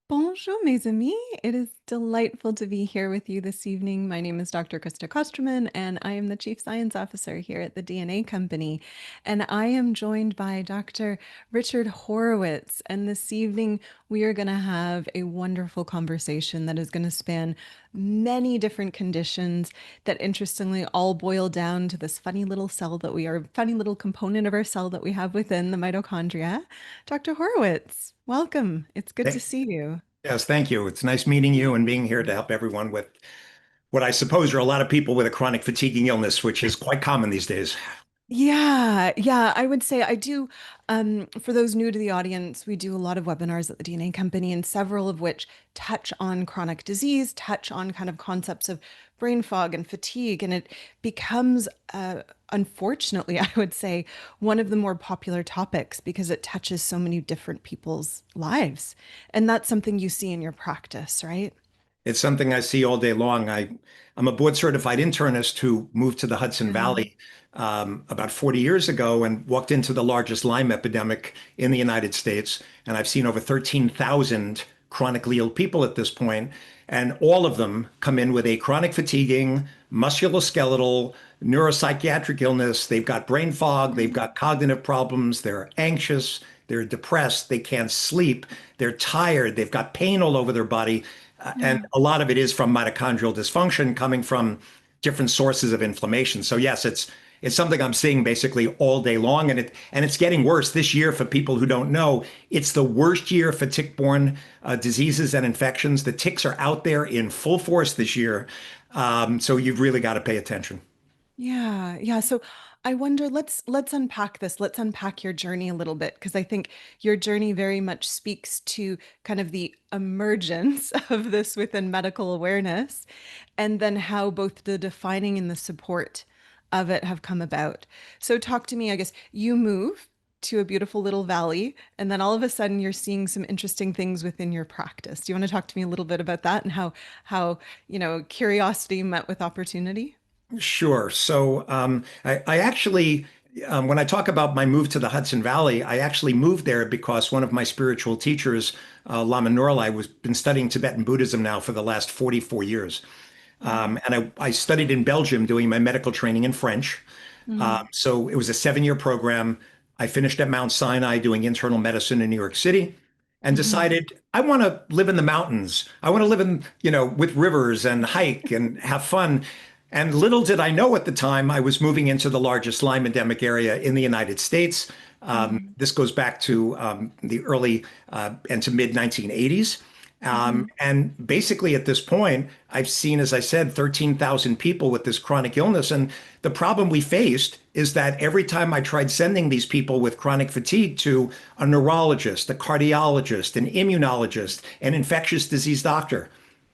Bonjour, mes amis. It is delightful to be here with you this evening. My name is Dr. Krista Kosterman, and I am the Chief Science Officer here at the DNA Company. And I am joined by Dr. Richard Horowitz. And this evening, we are going to have a wonderful conversation that is going to span many different conditions that interestingly all boil down to this funny little cell that we are, funny little component of our cell that we have within the mitochondria. Dr. Horowitz, welcome. It's good to Th- see you. Yes, thank you. It's nice meeting you and being here to help everyone with what I suppose are a lot of people with a chronic fatiguing illness, which is quite common these days. Yeah, I would say I do. For those new to the audience, we do a lot of webinars at the DNA Company, and several of which touch on chronic disease, touch on kind of concepts of brain fog and fatigue, and it becomes, unfortunately, I would say, one of the more popular topics because it touches so many different people's lives, and that's something you see in your practice, right? It's something I see all day long. I'm a board certified internist who moved to the Hudson Yeah. Valley about 40 years ago and walked into the largest Lyme epidemic in the United States. And I've seen over 13,000 chronically ill people at this point, and all of them come in with a chronic fatiguing, musculoskeletal, neuropsychiatric illness. They've got brain fog, they've got cognitive problems, they're anxious, they're depressed, they can't sleep, they're tired, they've got pain all over their body. And Yeah. a lot of it is from mitochondrial dysfunction coming from different sources of inflammation. So yes, it's something I'm seeing basically all day long, and it's getting worse this year. For people who don't know, it's the worst year for tick-borne diseases and infections. The ticks are out there in full force this year, so you've really got to pay attention. Yeah. So I wonder, let's unpack this. Let's unpack your journey a little bit because I think your journey very much speaks to kind of the emergence of this within medical awareness and then how both the defining and the support of it have come about. So talk to me, I guess you move to a beautiful little valley and then all of a sudden you're seeing some interesting things within your practice. Do you want to talk to me a little bit about that and how curiosity met with opportunity? Sure. So I actually, when I talk about my move to the Hudson Valley, I actually moved there because one of my spiritual teachers, Lama Norlai, was been studying Tibetan Buddhism now for the last 44 years. And I studied in Belgium doing my medical training in French. Mm-hmm. So it was a 7-year program. I finished at Mount Sinai doing internal medicine in New York City and Hmm. decided I want to live in the mountains. I want to live in, with rivers and hike and have fun. And little did I know at the time I was moving into the largest Lyme endemic area in the United States. Hmm. This goes back to the early and to mid 1980s. Hmm. And basically, at this point, I've seen, as I said, 13,000 people with this chronic illness. And the problem we faced is that every time I tried sending these people with chronic fatigue to a neurologist, a cardiologist, an immunologist, an infectious disease doctor,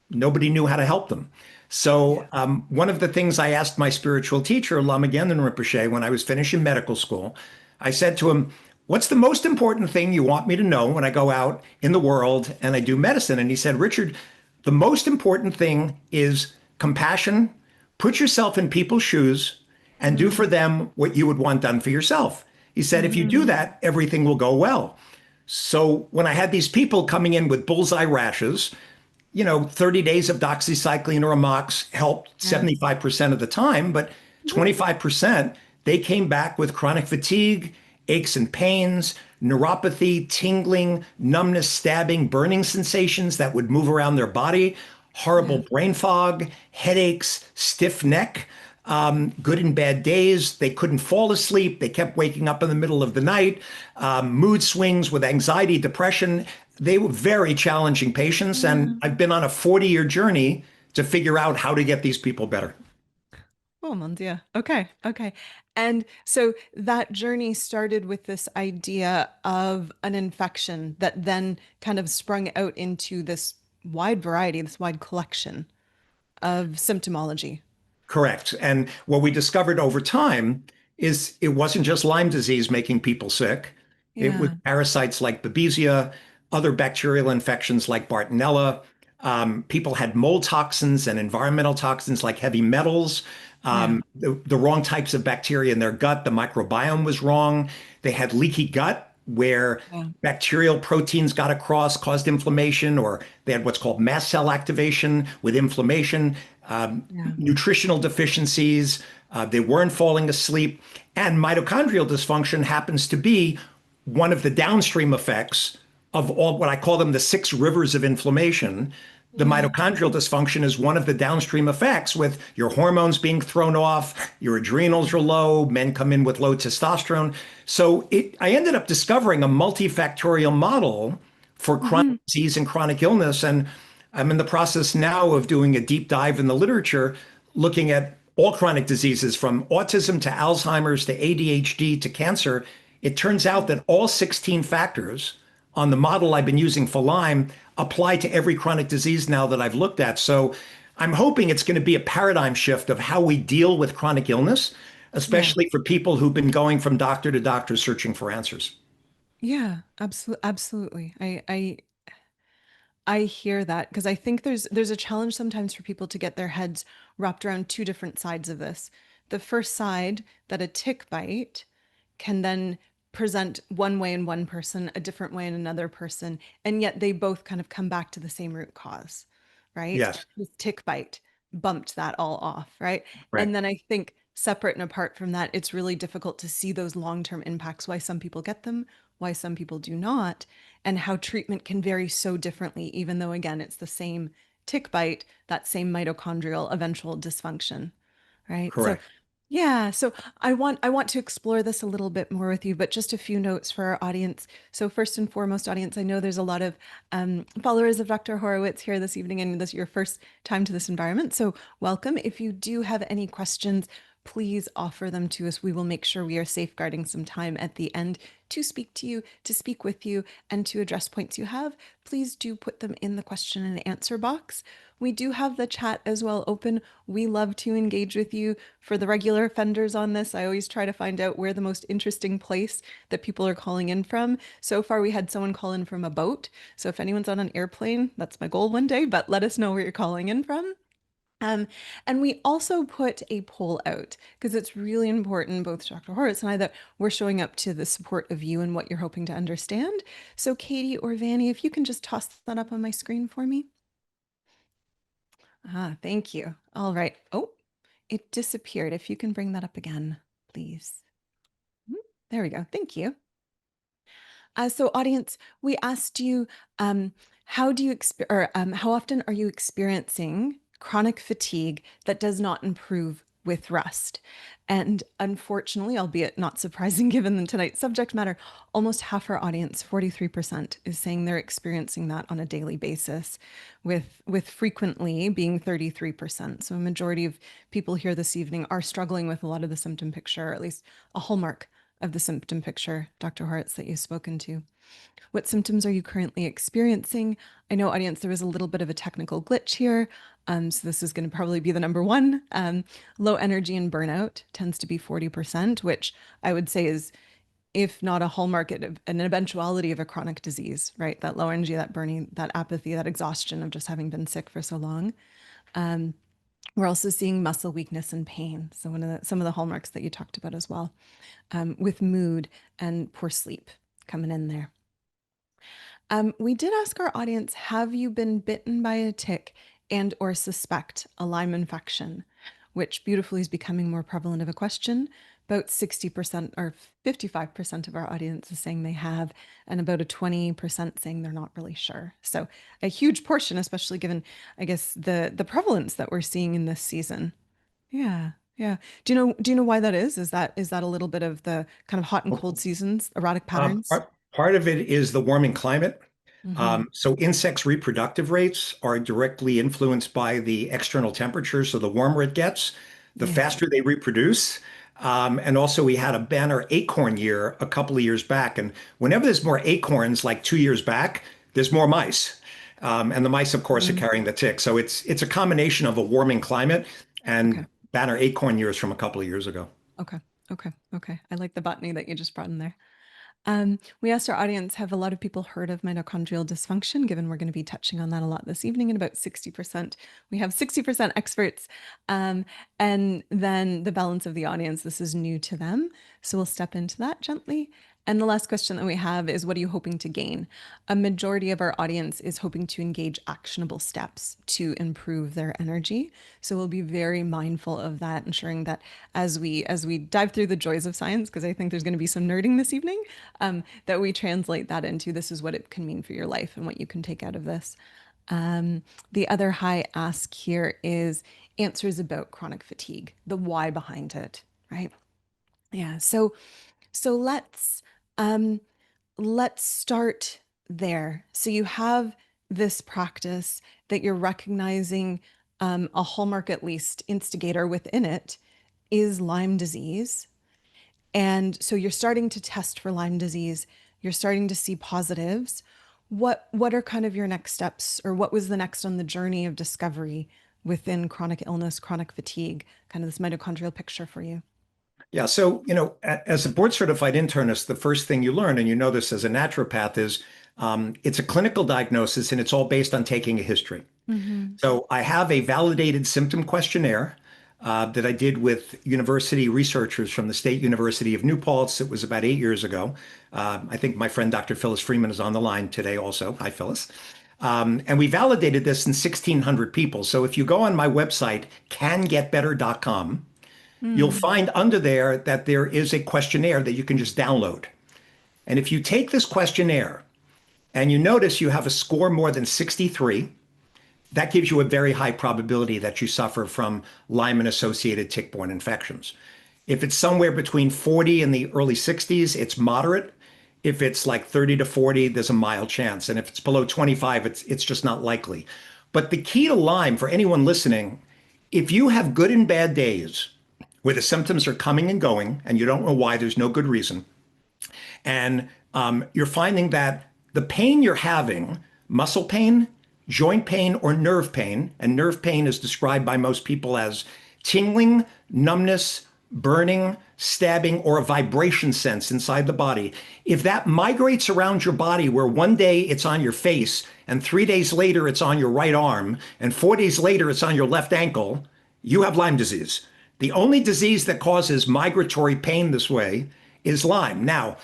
nobody knew how to help them. So, Yeah. one of the things I asked my spiritual teacher, Lama Gendon Rinpoche, when I was finishing medical school, I said to him, "What's the most important thing you want me to know when I go out in the world and I do medicine?" And he said, "Richard, the most important thing is compassion. Put yourself in people's shoes and do for Mm. them what you would want done for yourself." He said, "If you do Hmm. that, everything will go well." So when I had these people coming in with bullseye rashes, 30 days of doxycycline or a mox helped Yeah. 75% of the time, but Woo. 25%, they came back with chronic fatigue, aches and pains, neuropathy, tingling, numbness, stabbing, burning sensations that would move around their body, horrible Yeah. brain fog, headaches, stiff neck, good and bad days. They couldn't fall asleep. They kept waking up in the middle of the night, mood swings with anxiety, depression. They were very challenging patients. And Yeah. I've been on a 40-year journey to figure out how to get these people better. Oh, mon Dieu. Okay. And so that journey started with this idea of an infection that then kind of sprung out into this wide variety, this wide collection of symptomology. Correct. And what we discovered over time is it wasn't just Lyme disease making people sick. It was Yeah. parasites like Babesia, other bacterial infections like Bartonella. People had mold toxins and environmental toxins like heavy metals, Yeah. the wrong types of bacteria in their gut. The microbiome was wrong. They had leaky gut. where Yeah. bacterial proteins got across, caused inflammation, or they had what's called mast cell activation with inflammation, Yeah. nutritional deficiencies, they weren't falling asleep. And mitochondrial dysfunction happens to be one of the downstream effects of all what I call them the six rivers of inflammation. The Yeah. mitochondrial dysfunction is one of the downstream effects with your hormones being thrown off, your adrenals are low, men come in with low testosterone. I ended up discovering a multifactorial model for chronic Hmm. disease and chronic illness. And I'm in the process now of doing a deep dive in the literature, looking at all chronic diseases from autism to Alzheimer's to ADHD to cancer. It turns out that all 16 factors on the model I've been using for Lyme apply to every chronic disease now that I've looked at. So I'm hoping it's going to be a paradigm shift of how we deal with chronic illness, Yeah. especially for people who've been going from doctor to doctor searching for answers. Yeah. Absolutely. Absolutely. I hear that because I think there's a challenge sometimes for people to get their heads wrapped around two different sides of this. The first side, that a tick bite can then present one way in one person, a different way in another person, and yet they both kind of come back to the same root cause, right? Yes, This tick bite bumped that all off, right? right, And then I think separate and apart from that, it's really difficult to see those long-term impacts, why some people get them, why some people do not, and how treatment can vary so differently, even though, again, it's the same tick bite, that same mitochondrial eventual dysfunction, right? So correct. yeah, so I want to explore this a little bit more with you, but just a few notes for our audience. So first and foremost, audience, I know there's a lot of followers of Dr. Horowitz here this evening, and this is your first time to this environment. So welcome. If you do have any questions, please offer them to us. We will make sure we are safeguarding some time at the end to speak to you, to speak with you, and to address points you have. Please do put them in the question and answer box. We do have the chat as well open. We love to engage with you. For the regular offenders on this, I always try to find out where the most interesting place that people are calling in from. So far, we had someone call in from a boat. So if anyone's on an airplane, that's my goal one day, but let us know where you're calling in from. Um, and we also put a poll out because it's really important, both Dr. Horowitz and I, that we're showing up to the support of you and what you're hoping to understand. So, Katie or Vanny, if you can just toss that up on my screen for me. Ah, thank you. All right. Oh, it disappeared. If you can bring that up again, please. Mhm. There we go. Thank you. So, audience, we asked you, um, how do you or how often are you experiencing chronic fatigue that does not improve with rest? And unfortunately, albeit not surprising given tonight's subject matter, almost half our audience, 43%, is saying they're experiencing that on a daily basis, with frequently being 33%. So a majority of people here this evening are struggling with a lot of the symptom picture, or at least a hallmark of the symptom picture, Dr. Hartz, that you've spoken to. What symptoms are you currently experiencing? I know, audience, there was a little bit of a technical glitch here. So this is going to probably be the number one. Low energy and burnout tends to be 40%, which I would say is, if not a hallmark, an eventuality of a chronic disease, right? That low energy, that burning, that apathy, that exhaustion of just having been sick for so long. We're also seeing muscle weakness and pain. So some of the hallmarks that you talked about as well, with mood and poor sleep coming in there. We did ask our audience, have you been bitten by a tick and or suspect a Lyme infection, which beautifully is becoming more prevalent of a question. About 60% or 55% of our audience is saying they have, and about a 20% saying they're not really sure. So a huge portion, especially given, I guess, the prevalence that we're seeing in this season. Yeah, yeah. Do you know why that is? Is that a little bit of the kind of hot and cold seasons, erratic patterns? Part of it is the warming climate. Hmm. So insects' reproductive rates are directly influenced by the external temperature. So the warmer it gets, the Yeah. faster they reproduce. And also, we had a banner acorn year a couple of years back. And whenever there's more acorns, like 2 years back, there's more mice. And the mice, of course, are Mm. carrying the tick. So it's a combination of a warming climate Okay. and banner acorn years from a couple of years ago. Okay. Okay. Okay. I like the botany that you just brought in there. We asked our audience, have a lot of people heard of mitochondrial dysfunction, given we're going to be touching on that a lot this evening, and about 60%. We have 60% experts. And then the balance of the audience, this is new to them. So we'll step into that gently. And the last question that we have is, what are you hoping to gain? A majority of our audience is hoping to engage actionable steps to improve their energy. So we'll be very mindful of that, ensuring that as we dive through the joys of science, because I think there's going to be some nerding this evening, that we translate that into this is what it can mean for your life and what you can take out of this. The other high ask here is answers about chronic fatigue, the why behind it, right? Yeah. So um let's start there. So you have this practice that you're recognizing, a hallmark, at least instigator within it, is Lyme disease. And so you're starting to test for Lyme disease. You're starting to see positives. What are kind of your next steps, or what was the next on the journey of discovery within chronic illness, chronic fatigue, kind of this mitochondrial picture for you? Yeah. So, as a board certified internist, the first thing you learn, and you know this as a naturopath, is it's a clinical diagnosis and it's all based on taking a history. Mm-hmm. So I have a validated symptom questionnaire that I did with university researchers from the State University of New Paltz. It was about 8 years ago. I think my friend Dr. Phyllis Freeman is on the line today also. Hi, Phyllis. And we validated this in 1,600 people. So if you go on my website, cangetbetter.com, you'll Mm. find under there that there is a questionnaire that you can just download. And if you take this questionnaire and you notice you have a score more than 63, that gives you a very high probability that you suffer from Lyme and associated tick-borne infections. If it's somewhere between 40 and the early 60s, it's moderate. If it's like 30 to 40, there's a mild chance. And if it's below 25, it's just not likely. But the key to Lyme, for anyone listening, if you have good and bad days where the symptoms are coming and going and you don't know why, there's no good reason, and you're finding that the pain you're having, muscle pain, joint pain, or nerve pain, and nerve pain is described by most people as tingling, numbness, burning, stabbing, or a vibration sense inside the body. If that migrates around your body, where one day it's on your face, and 3 days later it's on your right arm, and 4 days later it's on your left ankle, you have Lyme disease. The only disease that causes migratory pain this way is Lyme. Now,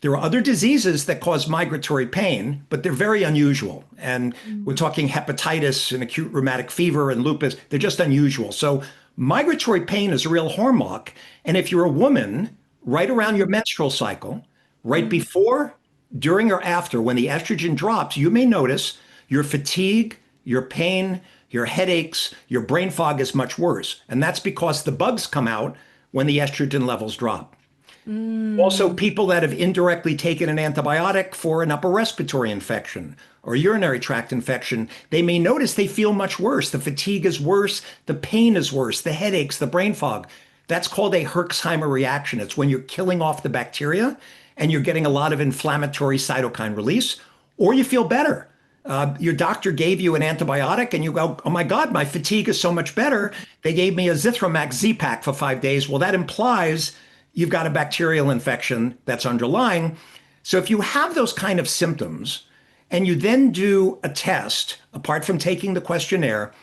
there are other diseases that cause migratory pain, but they're very unusual. And we're Mm. talking hepatitis and acute rheumatic fever and lupus. They're just unusual. So migratory pain is a real hallmark. And if you're a woman, right around your menstrual cycle, right Mm. before, during, or after, when the estrogen drops, you may notice your fatigue, your pain, your headaches, your brain fog is much worse. And that's because the bugs come out when the estrogen levels drop. Also, Mm. people that have indirectly taken an antibiotic for an upper respiratory infection or urinary tract infection, they may notice they feel much worse. The fatigue is worse, the pain is worse, the headaches, the brain fog. That's called a Herxheimer reaction. It's when you're killing off the bacteria and you're getting a lot of inflammatory cytokine release, or you feel better. Your doctor gave you an antibiotic and you go, oh my God, my fatigue is so much better. They gave me a Zithromax Z-Pack for 5 days. Well, that implies you've got a bacterial infection that's underlying. So if you have those kind of symptoms and you then do a test, apart from taking the questionnaire,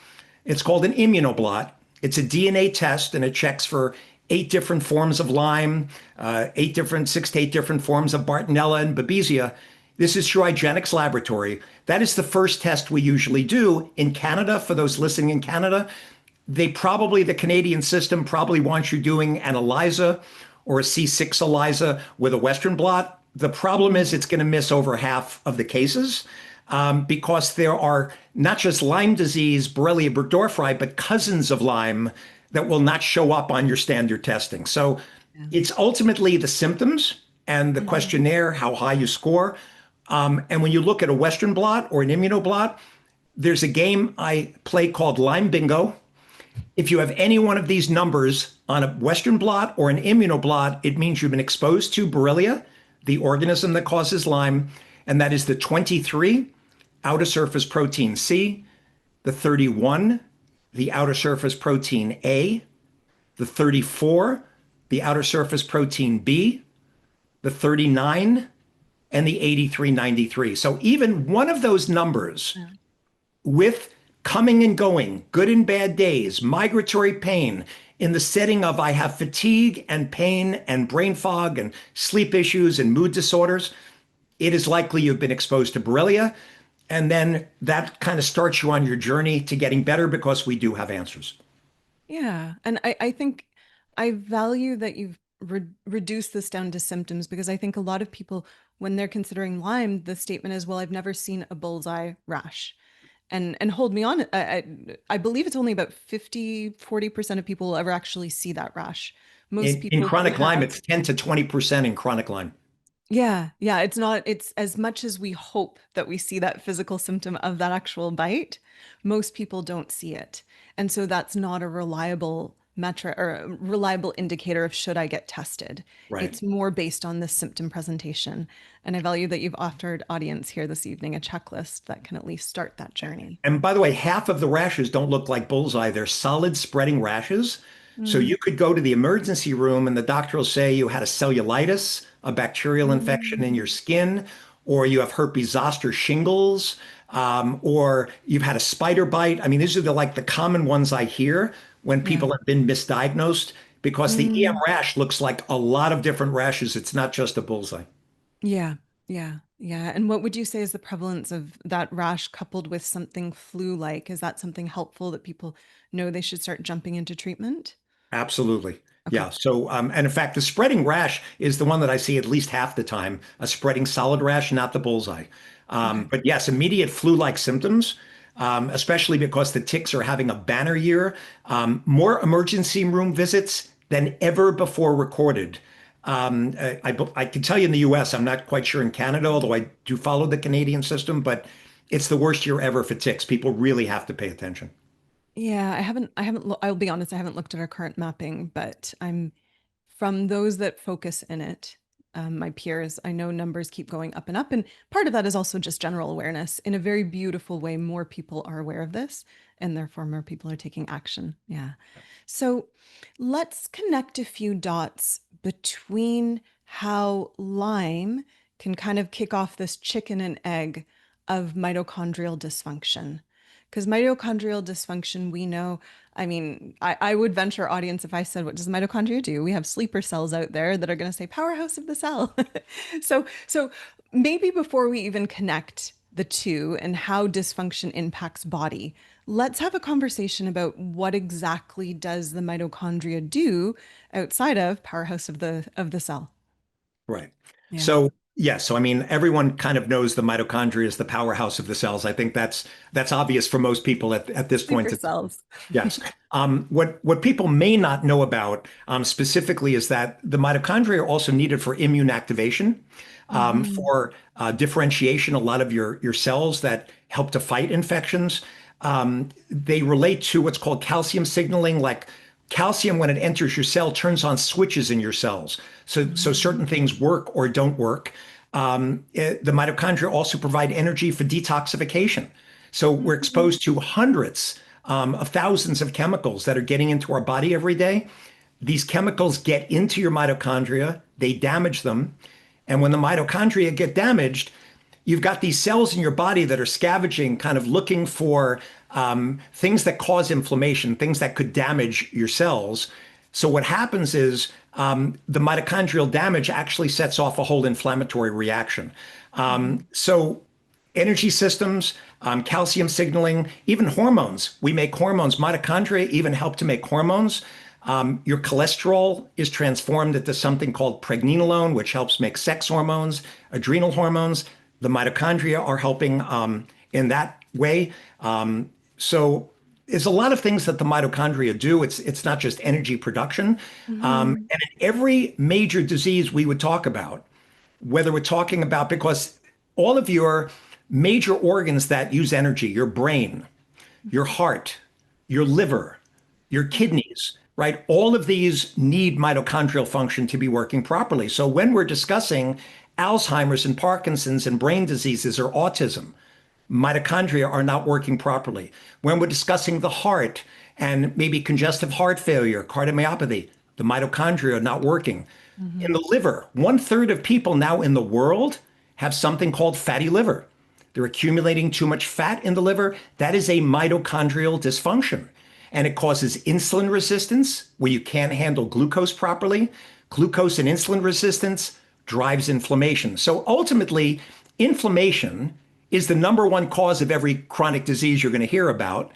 it's called an immunoblot. It's a DNA test and it checks for 8 different forms of Lyme, 6 to 8 different forms of Bartonella and Babesia. This is through IGeneX Laboratory. That is the first test we usually do in Canada. For those listening in Canada, the Canadian system probably wants you doing an ELISA or a C6 ELISA with a Western blot. The problem is it's going to miss over half of the cases because there are not just Lyme disease, Borrelia burgdorferi, but cousins of Lyme that will not show up on your standard testing. So Yeah. it's ultimately the symptoms and the Mhm. questionnaire, how high you score. And when you look at a Western blot or an immunoblot, there's a game I play called Lyme Bingo. If you have any one of these numbers on a Western blot or an immunoblot, it means you've been exposed to Borrelia, the organism that causes Lyme, and that is the 23, outer surface protein C, the 31, the outer surface protein A, the 34, the outer surface protein B, the 39, and the 8393. So even one of those numbers with coming and going, good and bad days, migratory pain, in the setting of I have fatigue and pain and brain fog and sleep issues and mood disorders, it is likely you've been exposed to Borrelia. And then that kind of starts you on your journey to getting better because we do have answers. Yeah. And I think I value that you've reduced this down to symptoms because I think a lot of people, when they're considering Lyme, the statement is, well, I've never seen a bullseye rash. And hold me on, I believe it's only about 40% of people will ever actually see that rash. Most In people who chronic Lyme, have, it's 10 to 20% in chronic Lyme. yeah, yeah, it's not, it's as much as we hope that we see that physical symptom of that actual bite, most people don't see it. And so that's not a reliable metric or a reliable indicator of should I get tested. Right. It's more based on the symptom presentation. And I value that you've offered audience here this evening a checklist that can at least start that journey. And by the way, half of the rashes don't look like bullseye. They're solid spreading rashes. So Mm, you could go to the emergency room and the doctor will say you had a cellulitis, a bacterial infection in your mm, skin, or you have herpes zoster shingles, or you've had a spider bite. I mean, these are the common ones I hear when yeah. people have been misdiagnosed because the EM Mm. rash looks like a lot of different rashes. It's not just a bullseye. Yeah, yeah, yeah. And what would you say is the prevalence of that rash coupled with something flu-like? Is that something helpful that people know they should start jumping into treatment? Absolutely. Okay. Yeah. So, and in fact, the spreading rash is the one that I see at least half the time, a spreading solid rash, not the bullseye. Okay. But yes, immediate flu-like symptoms, especially because the ticks are having a banner year, more emergency room visits than ever before recorded. I can tell you in the US, I'm not quite sure in Canada, although I do follow the Canadian system, but it's the worst year ever for ticks. People really have to pay attention. Yeah, I'll be honest, I haven't looked at our current mapping, but I'm from those that focus in it, my peers, I know numbers keep going up and up. And part of that is also just general awareness. In a very beautiful way, more people are aware of this, and therefore more people are taking action. Yeah. So let's connect a few dots between how Lyme can kind of kick off this chicken and egg of mitochondrial dysfunction. Because mitochondrial dysfunction, we know, I mean, I would venture audience if I said, what does mitochondria do? We have sleeper cells out there that are going to say powerhouse of the cell. So maybe before we even connect the two and how dysfunction impacts body, let's have a conversation about what exactly does the mitochondria do outside of powerhouse of the cell. Right. Yeah. So yes, so I mean everyone kind of knows the mitochondria is the powerhouse of the cells. I think that's obvious for most people at this point. Sleeper cells. Yes. What people may not know about specifically is that the mitochondria are also needed for immune activation, Hmm. for differentiation. A lot of your cells that help to fight infections. They relate to what's called calcium signaling. Like calcium, when it enters your cell, turns on switches in your cells. So certain things work or don't work. The mitochondria also provide energy for detoxification. So we're Hmm. exposed to hundreds of thousands of chemicals that are getting into our body every day. These chemicals get into your mitochondria, they damage them. And when the mitochondria get damaged, you've got these cells in your body that are scavenging, kind of looking for things that cause inflammation, things that could damage your cells. So what happens is the mitochondrial damage actually sets off a whole inflammatory reaction. Hmm. So energy systems, calcium signaling, even hormones. We make hormones. Mitochondria even help to make hormones. Your cholesterol is transformed into something called pregnenolone, which helps make sex hormones, adrenal hormones. The mitochondria are helping in that way. So there's a lot of things that the mitochondria do. It's not just energy production. Hmm. And in every major disease we would talk about, whether we're talking about because all of your major organs that use energy, your brain, your heart, your liver, your Yeah. kidneys, right? All of these need mitochondrial function to be working properly. So when we're discussing Alzheimer's and Parkinson's and brain diseases or autism, mitochondria are not working properly. When we're discussing the heart and maybe congestive heart failure, cardiomyopathy, the mitochondria are not working. In Hmm. the liver, 1/3 of people now in the world have something called fatty liver. They're accumulating too much fat in the liver. That is a mitochondrial dysfunction. and it causes insulin resistance where you can't handle glucose properly. Glucose and insulin resistance drives inflammation. So ultimately, inflammation is the number one cause of every chronic disease you're going to hear about.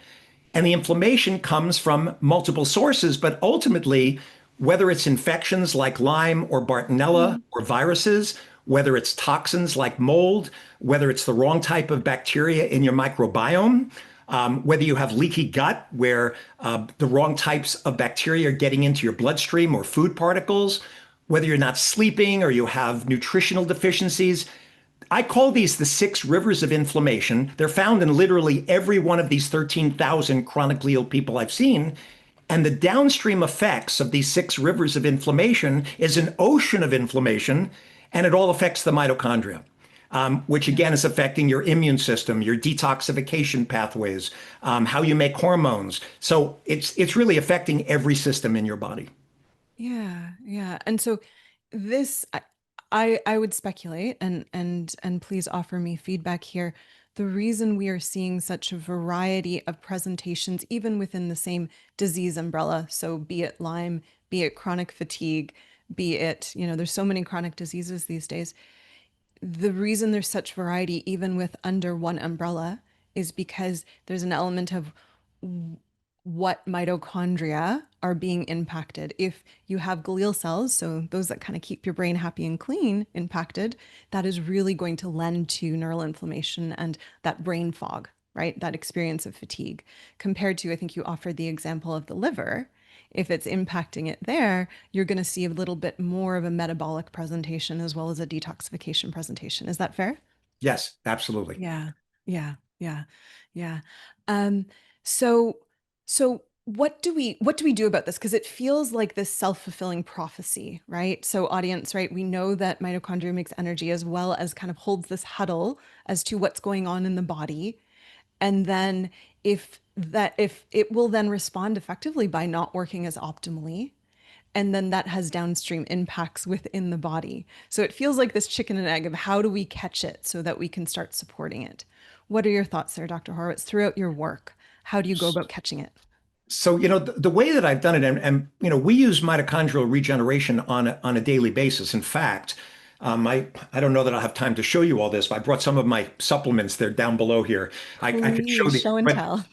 And the inflammation comes from multiple sources, but ultimately, whether it's infections like Lyme or Bartonella Mhm. or viruses, whether it's toxins like mold, whether it's the wrong type of bacteria in your microbiome, whether you have leaky gut where the wrong types of bacteria are getting into your bloodstream or food particles, whether you're not sleeping or you have nutritional deficiencies, I call these the six rivers of inflammation. They're found in literally every one of these 13,000 chronically ill people I've seen. And the downstream effects of these six rivers of inflammation is an ocean of inflammation, and it all affects the mitochondria, which Yeah. again is affecting your immune system, your detoxification pathways, how you make hormones. So it's really affecting every system in your body. Yeah, yeah. And so this I would speculate and please offer me feedback here. The reason we are seeing such a variety of presentations, even within the same disease umbrella, so be it Lyme, be it chronic fatigue, be it, there's so many chronic diseases these days. The reason there's such variety, even with under one umbrella, is because there's an element of what mitochondria are being impacted. If you have glial cells, so those that kind of keep your brain happy and clean, impacted, that is really going to lend to neural inflammation and that brain fog, right? That experience of fatigue. Compared to, I think you offered the example of the liver. If it's impacting it there, you're going to see a little bit more of a metabolic presentation as well as a detoxification presentation. Is that fair? Yes, absolutely. Yeah, yeah, yeah, yeah. Um, so so what do we do about this? Because it feels like this self-fulfilling prophecy, right? So audience, right? We know that mitochondria makes energy as well as kind of holds this huddle as to what's going on in the body. And then if it will then respond effectively by not working as optimally, and then that has downstream impacts within the body. So it feels like this chicken and egg of how do we catch it so that we can start supporting it. What are your thoughts there, Dr. Horowitz, throughout your work? How do you go about catching it? So, the way that I've done it, and we use mitochondrial regeneration on a daily basis. In fact, I don't know that I'll have time to show you all this, but I brought some of my supplements. They're down below here. I could show Please the, show and but tell.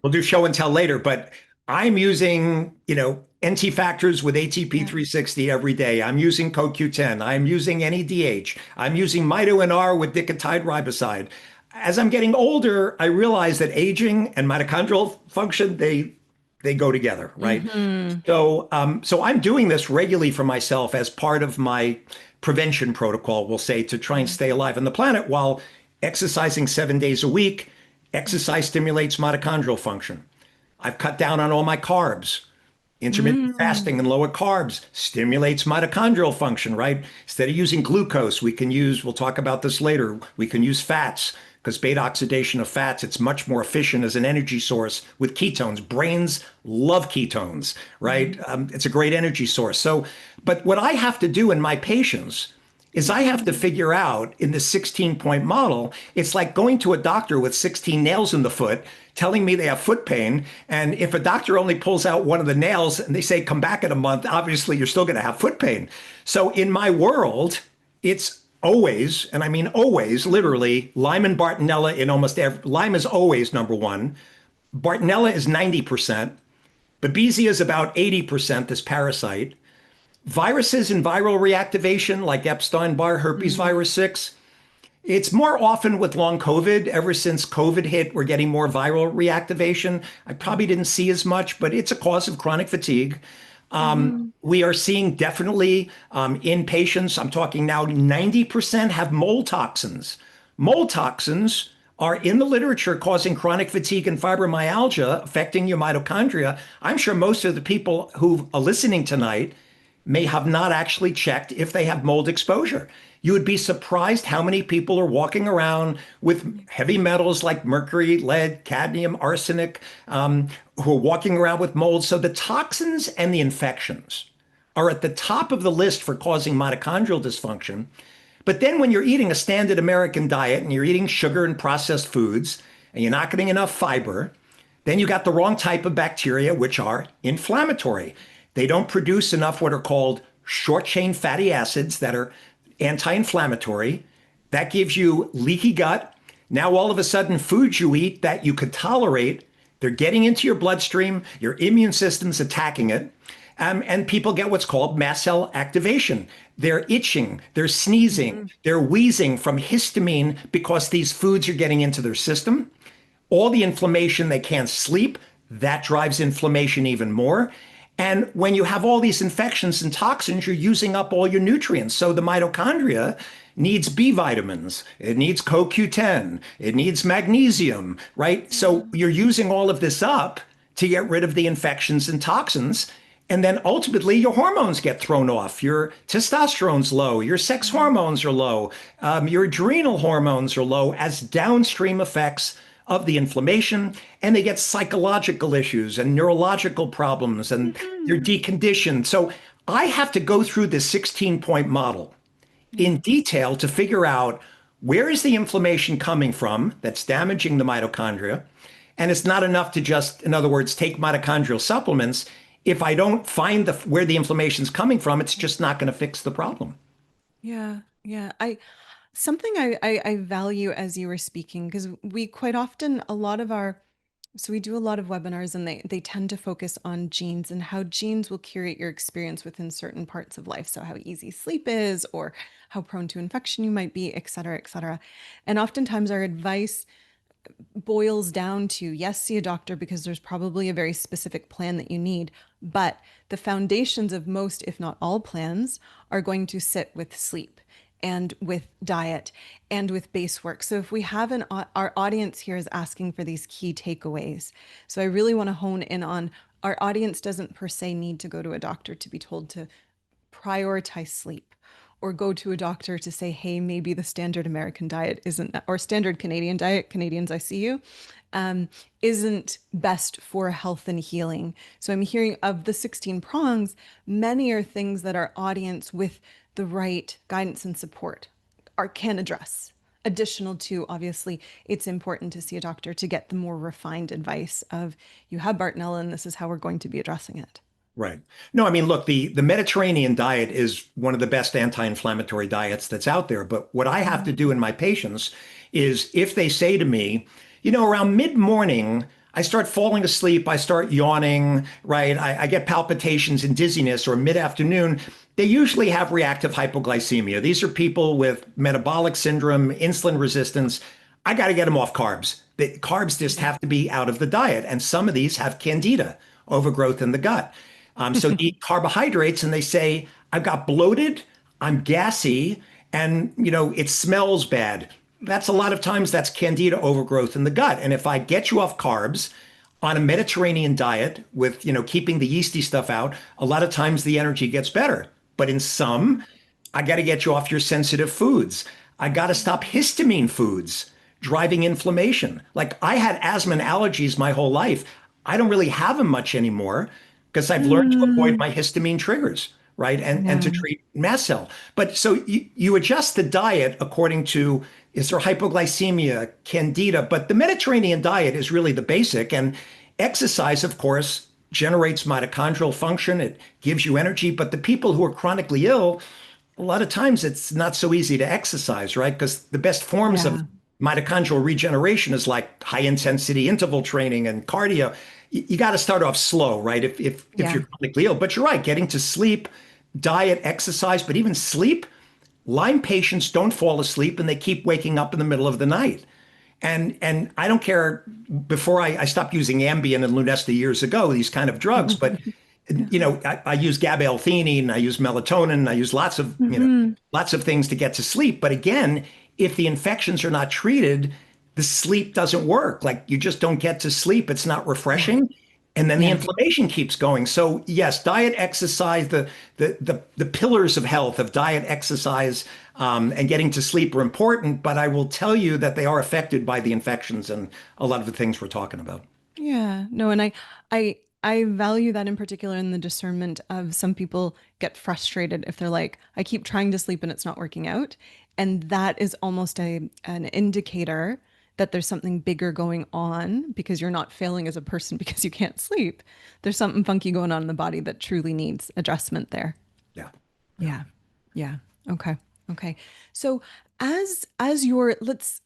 we'll do show and tell later. But I'm using, NT factors with ATP Yeah. 360 every day. I'm using CoQ10. I'm using NADH. I'm using Mito NR with dicotide riboside. As I'm getting older, I realize that aging and mitochondrial function, they go together, right? Mm-hmm. So I'm doing this regularly for myself as part of my prevention protocol, we'll say, to try and Yeah. stay alive on the planet while exercising 7 days a week. Yeah. Exercise stimulates mitochondrial function. I've cut down on all my carbs. Intermittent Mm. fasting and lower carbs stimulates mitochondrial function, right? Instead of using glucose, we'll talk about this later, we can use fats because beta oxidation of fats, it's much more efficient as an energy source with ketones. Brains love ketones, right? Mhm. It's a great energy source. So, but what I have to do in my patients is I have to Mhm. figure out in the 16-point model, it's like going to a doctor with 16 nails in the foot, telling me they have foot pain. And if a doctor only pulls out one of the nails and they say, come back in a month, obviously you're still going to have foot pain. So in my world, it's always, and I mean always, literally, Lyme and Bartonella in almost every, Lyme is always number one. Bartonella is 90%. Babesia is about 80%, this parasite. Viruses and viral reactivation, like Epstein-Barr herpes Mhm. virus 6, it's more often with long COVID. Ever since COVID hit, we're getting more viral reactivation. I probably didn't see as much, but it's a cause of chronic fatigue. Mhm. We are seeing definitely in patients, I'm talking now 90% have mold toxins. Mold toxins are in the literature causing chronic fatigue and fibromyalgia, affecting your mitochondria. I'm sure most of the people who are listening tonight may have not actually checked if they have mold exposure. You would be surprised how many people are walking around with heavy metals like mercury, lead, cadmium, arsenic, who are walking around with mold. So the toxins and the infections are at the top of the list for causing mitochondrial dysfunction. But then when you're eating a standard American diet and you're eating sugar and processed foods and you're not getting enough fiber, Then you got the wrong type of bacteria, which are inflammatory. They don't produce enough what are called short chain fatty acids that are anti inflammatory. That gives you leaky gut. Now, all of a sudden, foods you eat that you could tolerate, they're getting into your bloodstream, your immune system's attacking it. And people get what's called mast cell activation. They're itching, they're sneezing, Mhm. they're wheezing from histamine because these foods are getting into their system. All the inflammation, they can't sleep. That drives inflammation even more. And when you have all these infections and toxins, you're using up all your nutrients. So the mitochondria needs B vitamins, it needs CoQ10, it needs magnesium, right? So Yeah. you're using all of this up to get rid of the infections and toxins. And then ultimately, your hormones get thrown off. Your testosterone's low, your sex Yeah. hormones are low, your adrenal hormones are low as downstream effects of the inflammation. And they get psychological issues and neurological problems, and they're Mhm. deconditioned. So I have to go through this 16-point model Yeah. in detail to figure out where is the inflammation coming from that's damaging the mitochondria. And it's not enough to just, in other words, take mitochondrial supplements. If I don't find where the inflammation is coming from, it's just not going to fix the problem. Yeah. Yeah. I something I value as you were speaking, because we quite often a lot of our so we do a lot of webinars and they tend to focus on genes and how genes will curate your experience within certain parts of life. So how easy sleep is or how prone to infection you might be, et cetera, et cetera. And oftentimes our advice boils down to yes, see a doctor because there's probably a very specific plan that you need. But the foundations of most, if not all plans, are going to sit with sleep and with diet and with base work. So if we have our audience here is asking for these key takeaways. So I really want to hone in on our audience doesn't per se need to go to a doctor to be told to prioritize sleep or go to a doctor to say, hey, maybe the standard American diet isn't, or standard Canadian diet, Canadians, I see you, isn't best for health and healing. So I'm hearing of the 16 prongs, many are things that our audience with the right guidance and support can address. Additional to, obviously, it's important to see a doctor to get the more refined advice of you have Bartonella and this is how we're going to be addressing it. Right. No, I mean, look, the Mediterranean diet is one of the best anti-inflammatory diets that's out there. But what I have to do in my patients is if they say to me, around mid-morning, I start falling asleep, I start yawning, right? I get palpitations and dizziness, or mid-afternoon, they usually have reactive hypoglycemia. These are people with metabolic syndrome, insulin resistance. I got to get them off carbs. The carbs just Yeah. have to be out of the diet. And some of these have candida, overgrowth in the gut. So they eat carbohydrates and they say, I've got bloated, I'm gassy, and it smells bad. That's a lot of times that's candida overgrowth in the gut. And if I get you off carbs on a Mediterranean diet with, keeping the yeasty stuff out, a lot of times the energy gets better. But in some, I got to get you off your sensitive foods. I got to stop histamine foods driving inflammation. Like I had asthma and allergies my whole life. I don't really have them much anymore because I've learned to avoid Mm, my histamine triggers, right? And to yeah. treat mast cell. But so you adjust the diet according to is there hypoglycemia, candida, but the Mediterranean diet is really the basic. And exercise, of course, generates mitochondrial function. It gives you energy. But the people who are chronically ill, a lot of times it's not so easy to exercise, right? Because the best forms of Yeah. mitochondrial regeneration is like high intensity interval training and cardio. You got to start off slow, right? If Yeah. you're chronically ill, but you're right, getting to sleep, diet, exercise, but even sleep, Lyme patients don't fall asleep and they keep waking up in the middle of the night. And I don't care. Before I stopped using Ambien and Lunesta years ago, these kind of drugs, but Yeah. I use GABA-L-theanine, I use melatonin, I use Hmm. lots of things to get to sleep. But again, if the infections are not treated, the sleep doesn't work. Like you just don't get to sleep. It's not Yeah. refreshing. And then the Yeah. inflammation keeps going. So yes, diet, exercise, the pillars of health of diet, exercise, and getting to sleep are important. But I will tell you that they are affected by the infections and a lot of the things we're talking about. Yeah. No, and I value that in particular in the discernment of some people get frustrated if they're like, I keep trying to sleep and it's not working out. And that is almost an indicator that there's something bigger going on because you're not failing as a person because you can't sleep. There's something funky going on in the body that truly needs adjustment there. Yeah. Yeah. Yeah. Yeah. Okay. Okay. So as your let's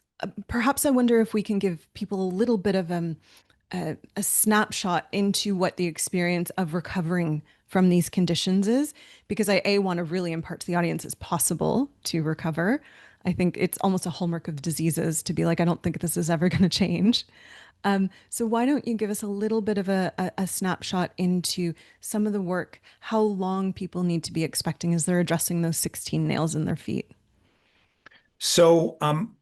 perhaps I wonder if we can give people a little bit of a snapshot into what the experience of recovering from these conditions is, because I A want to really impart to the audience it's possible to recover. I think it's almost a hallmark of diseases to be like, I don't think this is ever going to change. So why don't you give us a little bit of a snapshot into some of the work, how long people need to be expecting as they're addressing those 16 nails in their feet? So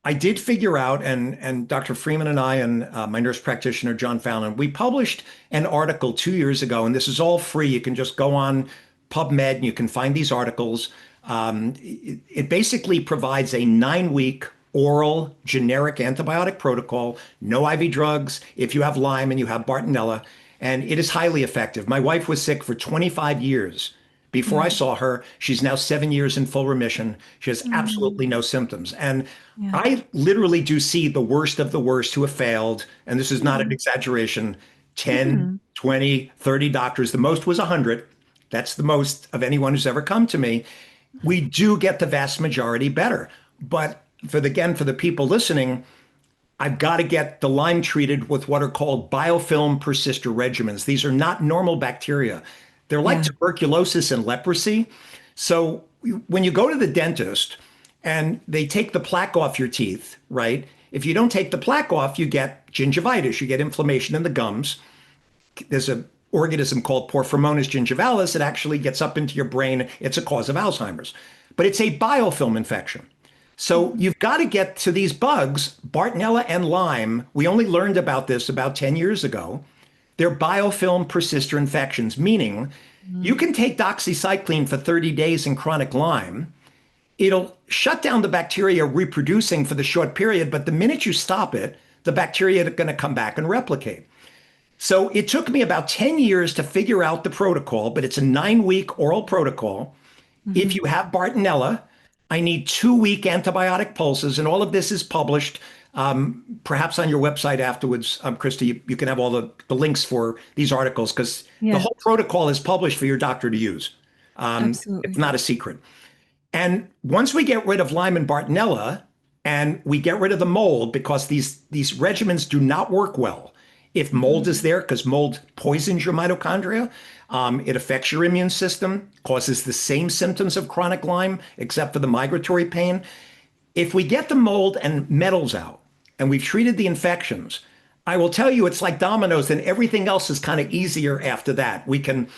I did figure out, and Dr. Freeman and I and my nurse practitioner John Fallon, we published an article 2 years ago, and this is all free. You can just go on PubMed and you can find these articles. It basically provides a 9 week oral generic antibiotic protocol, no IV drugs if you have Lyme and you have Bartonella, and it is highly effective. My wife was sick for 25 years before I Yeah. saw her. She's now 7 years in full remission. She has Mm, absolutely no symptoms. And yeah. I literally do see the worst of the worst who have failed. And this is not an Mm, exaggeration. 10, mhm. 20, 30 doctors. The most was 100. That's the most of anyone who's ever come to me. We do get the vast majority better. But again, for the people listening, I've got to get the Lyme treated with what are called biofilm persister regimens. These are not normal bacteria. They're like Yeah. tuberculosis and leprosy. So when you go to the dentist and they take the plaque off your teeth, right? If you don't take the plaque off, you get gingivitis, you get inflammation in the gums. There's an organism called Porphyromonas gingivalis that actually gets up into your brain. It's a cause of Alzheimer's, but it's a biofilm infection. So Mhm. you've got to get to these bugs, Bartonella and Lyme. We only learned about this about 10 years ago. They're biofilm persister infections, meaning you Mhm. can take doxycycline for 30 days in chronic Lyme. It'll shut down the bacteria reproducing for the short period, but the minute you stop it, the bacteria are going to come back and replicate. So it took me about 10 years to figure out the protocol, but it's a 9 week oral protocol. If Mhm. you have Bartonella, I need 2 week antibiotic pulses, and all of this is published. Perhaps on your website afterwards, Krista, you can have all the links for these articles because the Yeah, whole protocol is published for your doctor to use. It's absolutely. not a secret. And once we get rid of Lyme and Bartonella, and we get rid of the mold, because these regimens do not work well if mold is Mhm. there, because mold poisons your mitochondria. It affects your immune system, causes the same symptoms of chronic Lyme, except for the migratory pain. If we get the mold and metals out, and we've treated the infections, I will tell you it's like dominoes, and everything else is kind of easier after that. We can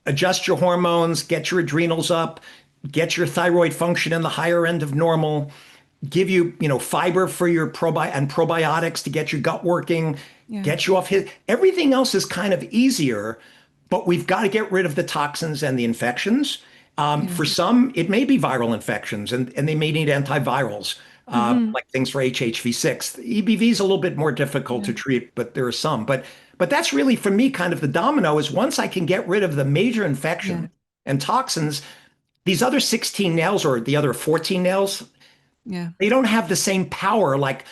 adjust your hormones, get your adrenals up, get your thyroid function in the higher end of normal, give you, fiber for your probiotics to get your gut working, Yeah. get you off his. Everything else is kind of easier, but we've got to get rid of the toxins and the infections. Yeah. For some, it may be viral infections, and they may need antivirals, Mhm. like things for HHV6. EBV is a little bit more difficult Yeah. to treat, but there are some. But that's really for me kind of the domino is once I can get rid of the major Yeah. infection and toxins, these other 16 nails or the other 14 nails, Yeah. they don't have the same power. Like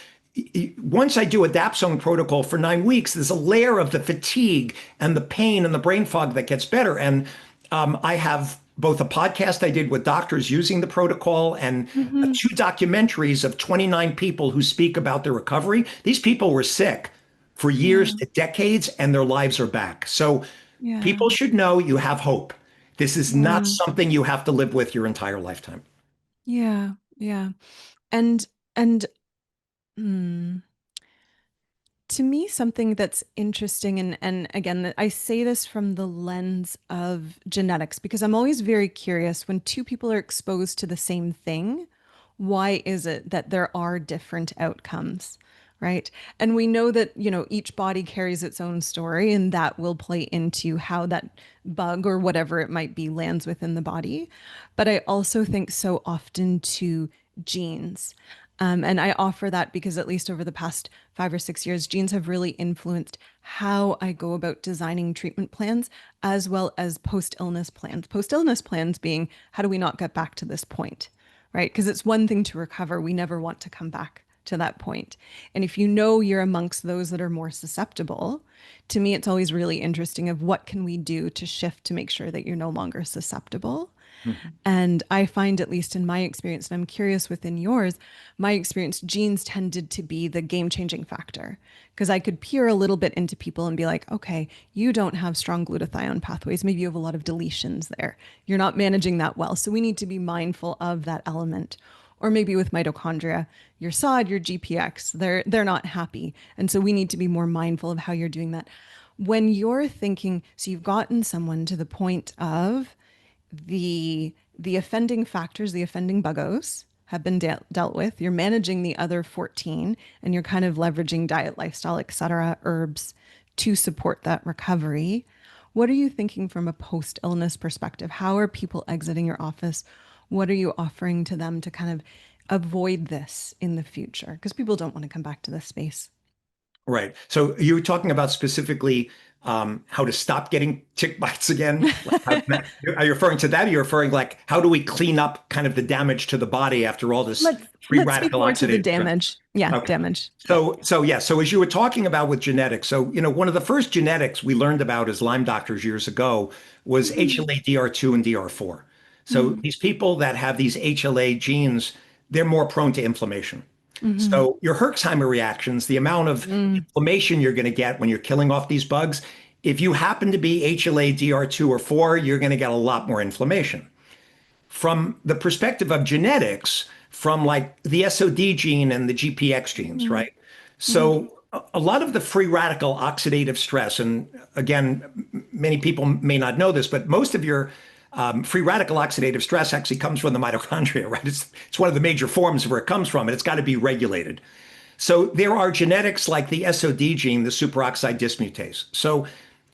once I do a dapsone protocol for 9 weeks, there's a layer of the fatigue and the pain and the brain fog that gets better. And I have both a podcast I did with doctors using the protocol and Mhm. two documentaries of 29 people who speak about their recovery. These people were sick for years Yeah. to decades, and their lives are back. So Yeah. people should know you have hope. This is not Yeah. something you have to live with your entire lifetime. Yeah. Yeah. And hmm, to me, something that's interesting, and again, I say this from the lens of genetics because I'm always very curious when two people are exposed to the same thing, why is it that there are different outcomes, right? And we know that, each body carries its own story, and that will play into how that bug or whatever it might be lands within the body. But I also think so often to genes. And I offer that because, at least over the past 5 or 6 years, genes have really influenced how I go about designing treatment plans as well as post illness plans. Post illness plans being, how do we not get back to this point, right? Because it's one thing to recover, we never want to come back to that point. And if you know you're amongst those that are more susceptible, to me, it's always really interesting of what can we do to shift to make sure that you're no longer susceptible. Mhm. And I find, at least in my experience, and I'm curious within yours, my experience, genes tended to be the game changing factor. Because I could peer a little bit into people and be like, okay, you don't have strong glutathione pathways. Maybe you have a lot of deletions there. You're not managing that well. So we need to be mindful of that element. Or maybe with mitochondria, your SOD, your GPX, they're not happy. And so we need to be more mindful of how you're doing that. When you're thinking, so you've gotten someone to the point of the offending factors, the offending buggos have been dealt with. You're managing the other 14 and you're kind of leveraging diet, lifestyle, etc., herbs to support that recovery. What are you thinking from a post-illness perspective? How are people exiting your office? What are you offering to them to kind of avoid this in the future? Because people don't want to come back to this space. Right. So you were talking about specifically how to stop getting tick bites again. Like are you referring to that? Or are you referring like how do we clean up kind of the damage to the body after all this free Let's speak radical more to the oxidative stress? damage. Yeah, Okay. damage. So yeah, so as you were talking about with genetics, so one of the first genetics we learned about as Lyme doctors years ago was Mm-hmm. HLA-DR2 and DR4. So Mm-hmm. these people that have these HLA genes, they're more prone to inflammation. Mm-hmm. So your Herxheimer reactions, the amount of Mm-hmm. inflammation you're going to get when you're killing off these bugs, if you happen to be HLA-DR2 or 4, you're going to get a lot more inflammation. From the perspective of genetics, from like the SOD gene and the GPX genes, Mm-hmm. right? So a lot of the free radical oxidative stress, and again, many people may not know this, but most of your free radical oxidative stress actually comes from the mitochondria, right? It's one of the major forms of where it comes from, and it's got to be regulated. So there are genetics like the SOD gene, the superoxide dismutase. So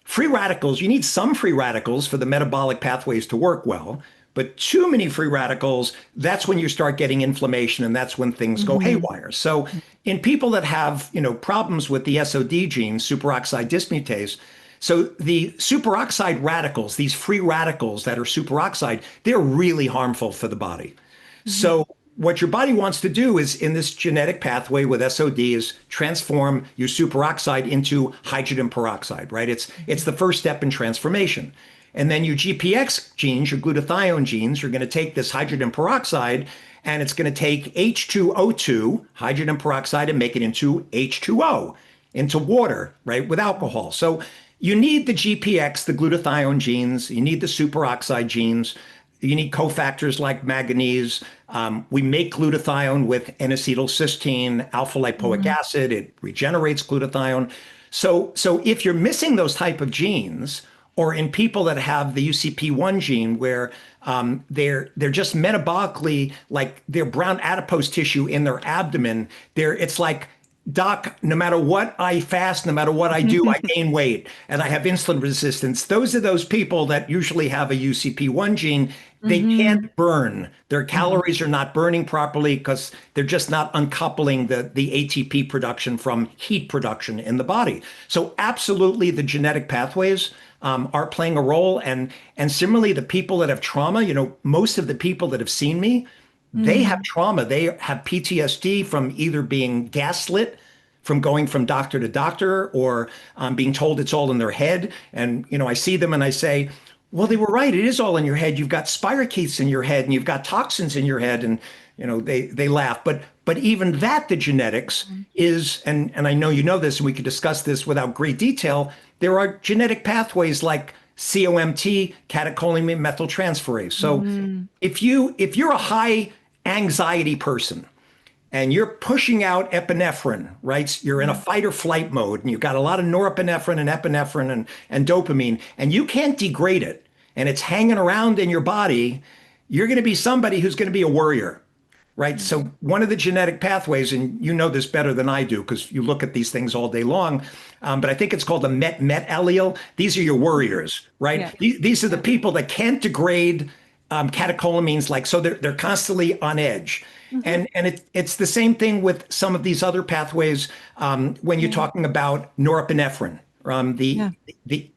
free radicals, you need some free radicals for the metabolic pathways to work well, but too many free radicals, that's when you start getting inflammation and that's when things go Mm-hmm. haywire. So in people that have, problems with the SOD gene, superoxide dismutase, so the superoxide radicals, these free radicals that are superoxide, they're really harmful for the body. Mm-hmm. So what your body wants to do is in this genetic pathway with SOD is transform your superoxide into hydrogen peroxide, right? It's the first step in transformation. And then your GPX genes, your glutathione genes, are going to take this hydrogen peroxide and it's going to take H2O2, hydrogen peroxide, and make it into H2O, into water, right, with alcohol. So you need the GPX, the glutathione genes, you need the superoxide genes, you need cofactors like manganese. We make glutathione with N-acetylcysteine, alpha lipoic Mm-hmm. acid. It regenerates glutathione. So if you're missing those type of genes, or in people that have the UCP1 gene, where they're just metabolically like they're brown adipose tissue in their abdomen, it's like doc, no matter what I fast, no matter what I do, I gain weight and I have insulin resistance. Those are those people that usually have a UCP1 gene. They can't Mm-hmm. burn. Their Mm-hmm. calories are not burning properly because they're just not uncoupling the ATP production from heat production in the body. So absolutely the genetic pathways are playing a role. And similarly, the people that have trauma, most of the people that have seen me, they have Mm-hmm. trauma. They have PTSD from either being gaslit, from going from doctor to doctor, or being told it's all in their head. And, I see them and I say, well, they were right. It is all in your head. You've got spirochetes in your head and you've got toxins in your head. And, they laugh. But even that, the genetics is, and I know you know this, and we could discuss this without great detail. There are genetic pathways like COMT, catecholamic methyltransferase. So Mm-hmm. if you're a high anxiety person and you're pushing out epinephrine, right? You're in a Yeah. fight or flight mode and you've got a lot of norepinephrine and epinephrine and dopamine, and you can't degrade it and it's hanging around in your body, you're going to be somebody who's going to be a worrier, right? Mm-hmm. So one of the genetic pathways, and you know this better than I do because you look at these things all day long, but I think it's called the MET allele. These are your worriers, right? Yeah. These are the Yeah. people that can't degrade catecholamines, like so they're constantly on edge. Mm-hmm. And it's the same thing with some of these other pathways when you're Yeah. talking about norepinephrine, Yeah.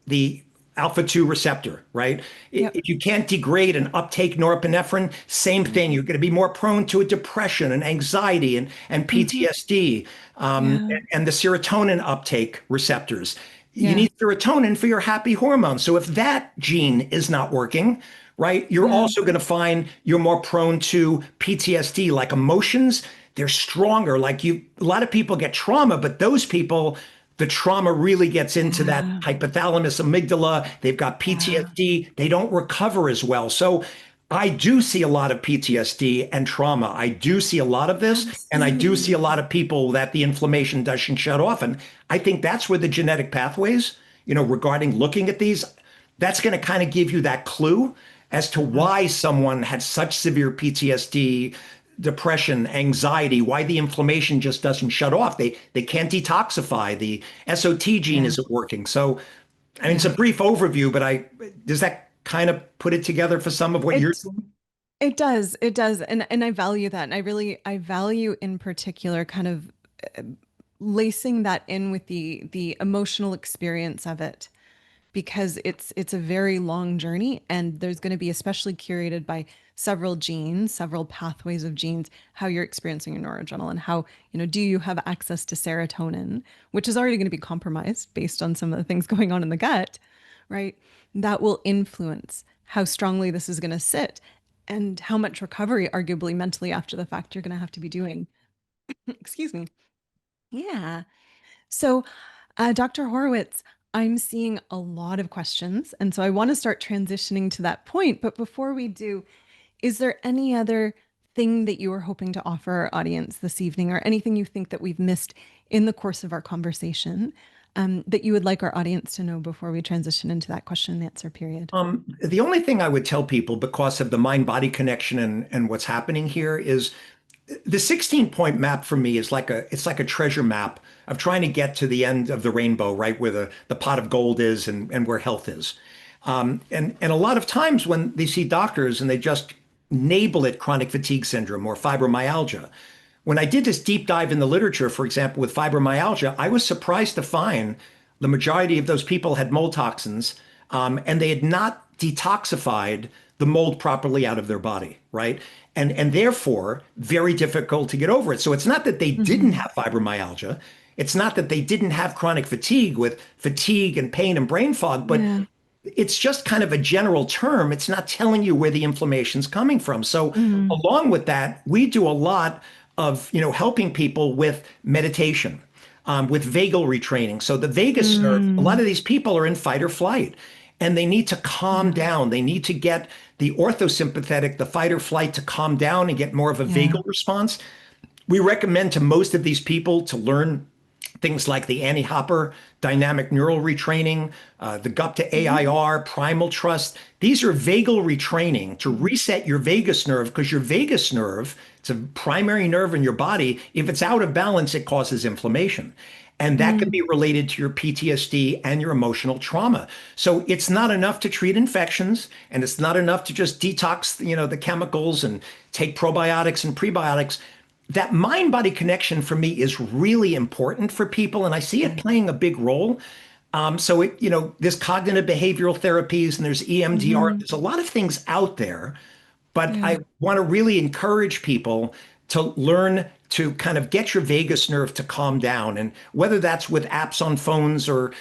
the alpha 2 receptor, right? Yep. If you can't degrade and uptake norepinephrine, same thing. You're going to be more prone to a depression and anxiety and Hmm. PTSD, Yeah. and the serotonin uptake receptors. You Yeah. need serotonin for your happy hormone. So if that gene is not working, right, you're Yeah. also going to find you're more prone to PTSD, like emotions. They're stronger. Like a lot of people get trauma, but those people, the trauma really gets into that Yeah. hypothalamus amygdala. They've got Yeah. PTSD. They don't recover as well. So I do see a lot of PTSD and trauma. I do see a lot of this, and I do see a Absolutely. lot of people that the inflammation doesn't shut off. And I think that's where the genetic pathways, regarding looking at these, that's going to kind of give you that clue as to Yeah. why someone had such severe PTSD, depression, anxiety, why the inflammation just doesn't shut off. They can't detoxify. The SOT gene Yeah. isn't working. So, I mean, it's a Yeah. brief overview, but I does that kind of put it together for some of what you're It doing? it does. It does. And I value that. And I value in particular kind of uh, lacing that in with the emotional experience of it, because it's a very long journey, and there's going to be especially curated by several genes, several pathways of genes, how you're experiencing your neuroadrenal and how, do you have access to serotonin, which is already going to be compromised based on some of the things going on in the gut, right? That will influence how strongly this is going to sit and how much recovery, arguably mentally after the fact, you're going to have to be doing. Excuse me. Yeah. So, Dr. Horowitz, I'm seeing a lot of questions. And so I want to start transitioning to that point. But before we do, is there any other thing that you are hoping to offer our audience this evening, or anything you think that we've missed in the course of our conversation, that you would like our audience to know before we transition into that question and answer period? The only thing I would tell people because of the mind-body connection and what's happening here is the 16-point map for me is like a treasure map of trying to get to the end of the rainbow, right where the pot of gold is and where health is. And a lot of times when they see doctors and they just label it chronic fatigue syndrome or fibromyalgia, when I did this deep dive in the literature, for example, with fibromyalgia, I was surprised to find the majority of those people had mold toxins, and they had not detoxified the mold properly out of their body, right? And therefore, very difficult to get over it. So it's not that they didn't Hmm. have fibromyalgia. It's not that they didn't have chronic fatigue with fatigue and pain and brain fog, but Yeah. it's just kind of a general term. It's not telling you where the inflammation's coming from. So Hmm. along with that, we do a lot of, helping people with meditation, with vagal retraining. So the vagus nerve, a lot Mm. of these people are in fight or flight and they need to calm Yeah. down. They need to get the orthosympathetic, the fight or flight to calm down and get more of a Yeah. vagal response. We recommend to most of these people to learn things like the Annie-Hopper dynamic neural retraining, the GUP to Mhm. AIR, primal trust. These are vagal retraining to reset your vagus nerve because your vagus nerve, it's a primary nerve in your body. If it's out of balance, it causes inflammation. And that can be Mm. related to your PTSD and your emotional trauma. So it's not enough to treat infections, and it's not enough to just detox, the chemicals and take probiotics and prebiotics. That mind body connection for me is really important for people, and I see it Yeah. playing a big role. So there's cognitive behavioral therapies and there's EMDR. Hmm. There's a lot of things out there, but Yeah. I want to really encourage people to learn to kind of get your vagus nerve to calm down. And whether that's with apps on phones or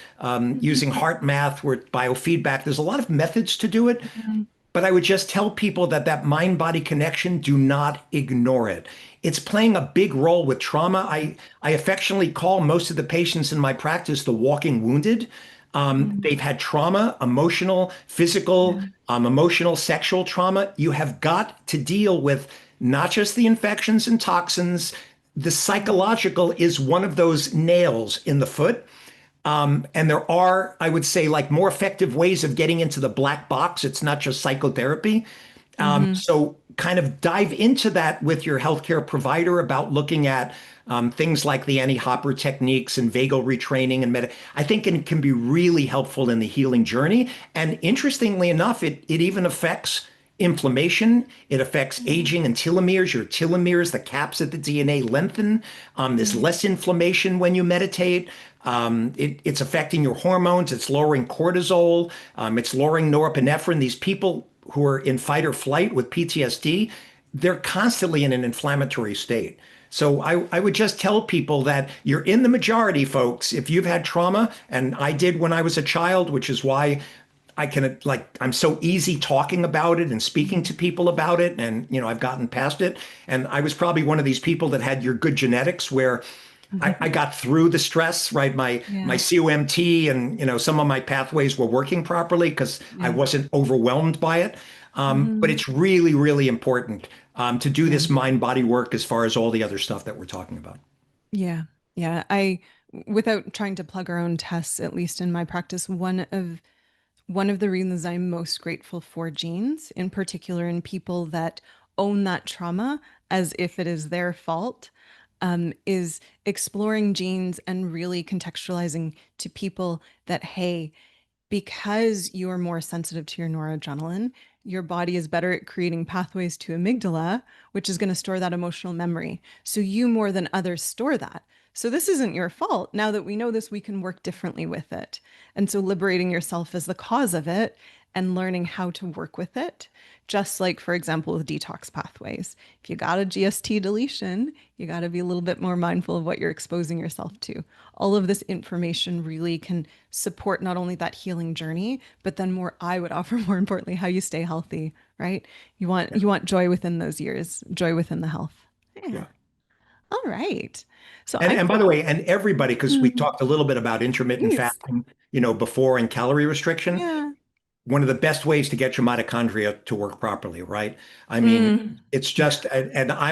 using heart math or biofeedback, there's a lot of methods to do it. Mhm. But I would just tell people that mind body connection, do not ignore it. It's playing a big role with trauma. I affectionately call most of the patients in my practice the walking wounded. Mhm. They've had trauma, emotional, physical, Yeah. emotional, sexual trauma. You have got to deal with not just the infections and toxins. The psychological is one of those nails in the foot. And there are, I would say, like more effective ways of getting into the black box. It's not just psychotherapy. Hmm. So kind of dive into that with your healthcare provider about looking at things like the Annie Hopper techniques and vagal retraining and I think it can be really helpful in the healing journey. And interestingly enough, it even affects inflammation. It affects Hmm. aging and telomeres. Your telomeres, the caps of the DNA lengthen. There's Yeah. less inflammation when you meditate. It's affecting your hormones. It's lowering cortisol. It's lowering norepinephrine. These people who are in fight or flight with PTSD, they're constantly in an inflammatory state. So I would just tell people that you're in the majority, folks. If you've had trauma, and I did when I was a child, which is why I can like I'm so easy talking about it and speaking to people about it, and I've gotten past it. And I was probably one of these people that had your good genetics where I got through the stress, right? My Yeah. COMT and some of my pathways were working properly because I Yeah. wasn't overwhelmed by it. But Mhm. it's really, really important to do Yeah. this mind body work as far as all the other stuff that we're talking about. Yeah. Yeah. Without trying to plug our own tests, at least in my practice, one of the reasons I'm most grateful for genes, in particular in people that own that trauma as if it is their fault, is exploring genes and really contextualizing to people that, hey, because you're more sensitive to your noradrenaline, your body is better at creating pathways to amygdala, which is going to store that emotional memory. So you more than others store that. So this isn't your fault. Now that we know this, we can work differently with it. And so liberating yourself as the cause of it and learning how to work with it. Just like, for example, with detox pathways. If you got a GST deletion, you got to be a little bit more mindful of what you're exposing yourself to. All of this information really can support not only that healing journey, but then more, I would offer more importantly, how you stay healthy, right? Yeah. You want joy within those years, joy within the health. Yeah. Yeah. All right. So And I and by the way, and everybody, because we mm, talked a little bit about intermittent yes. fasting, before and calorie restriction. Yeah. One of the best ways to get your mitochondria to work properly, right? I mean, Mm, it's yeah. just, and I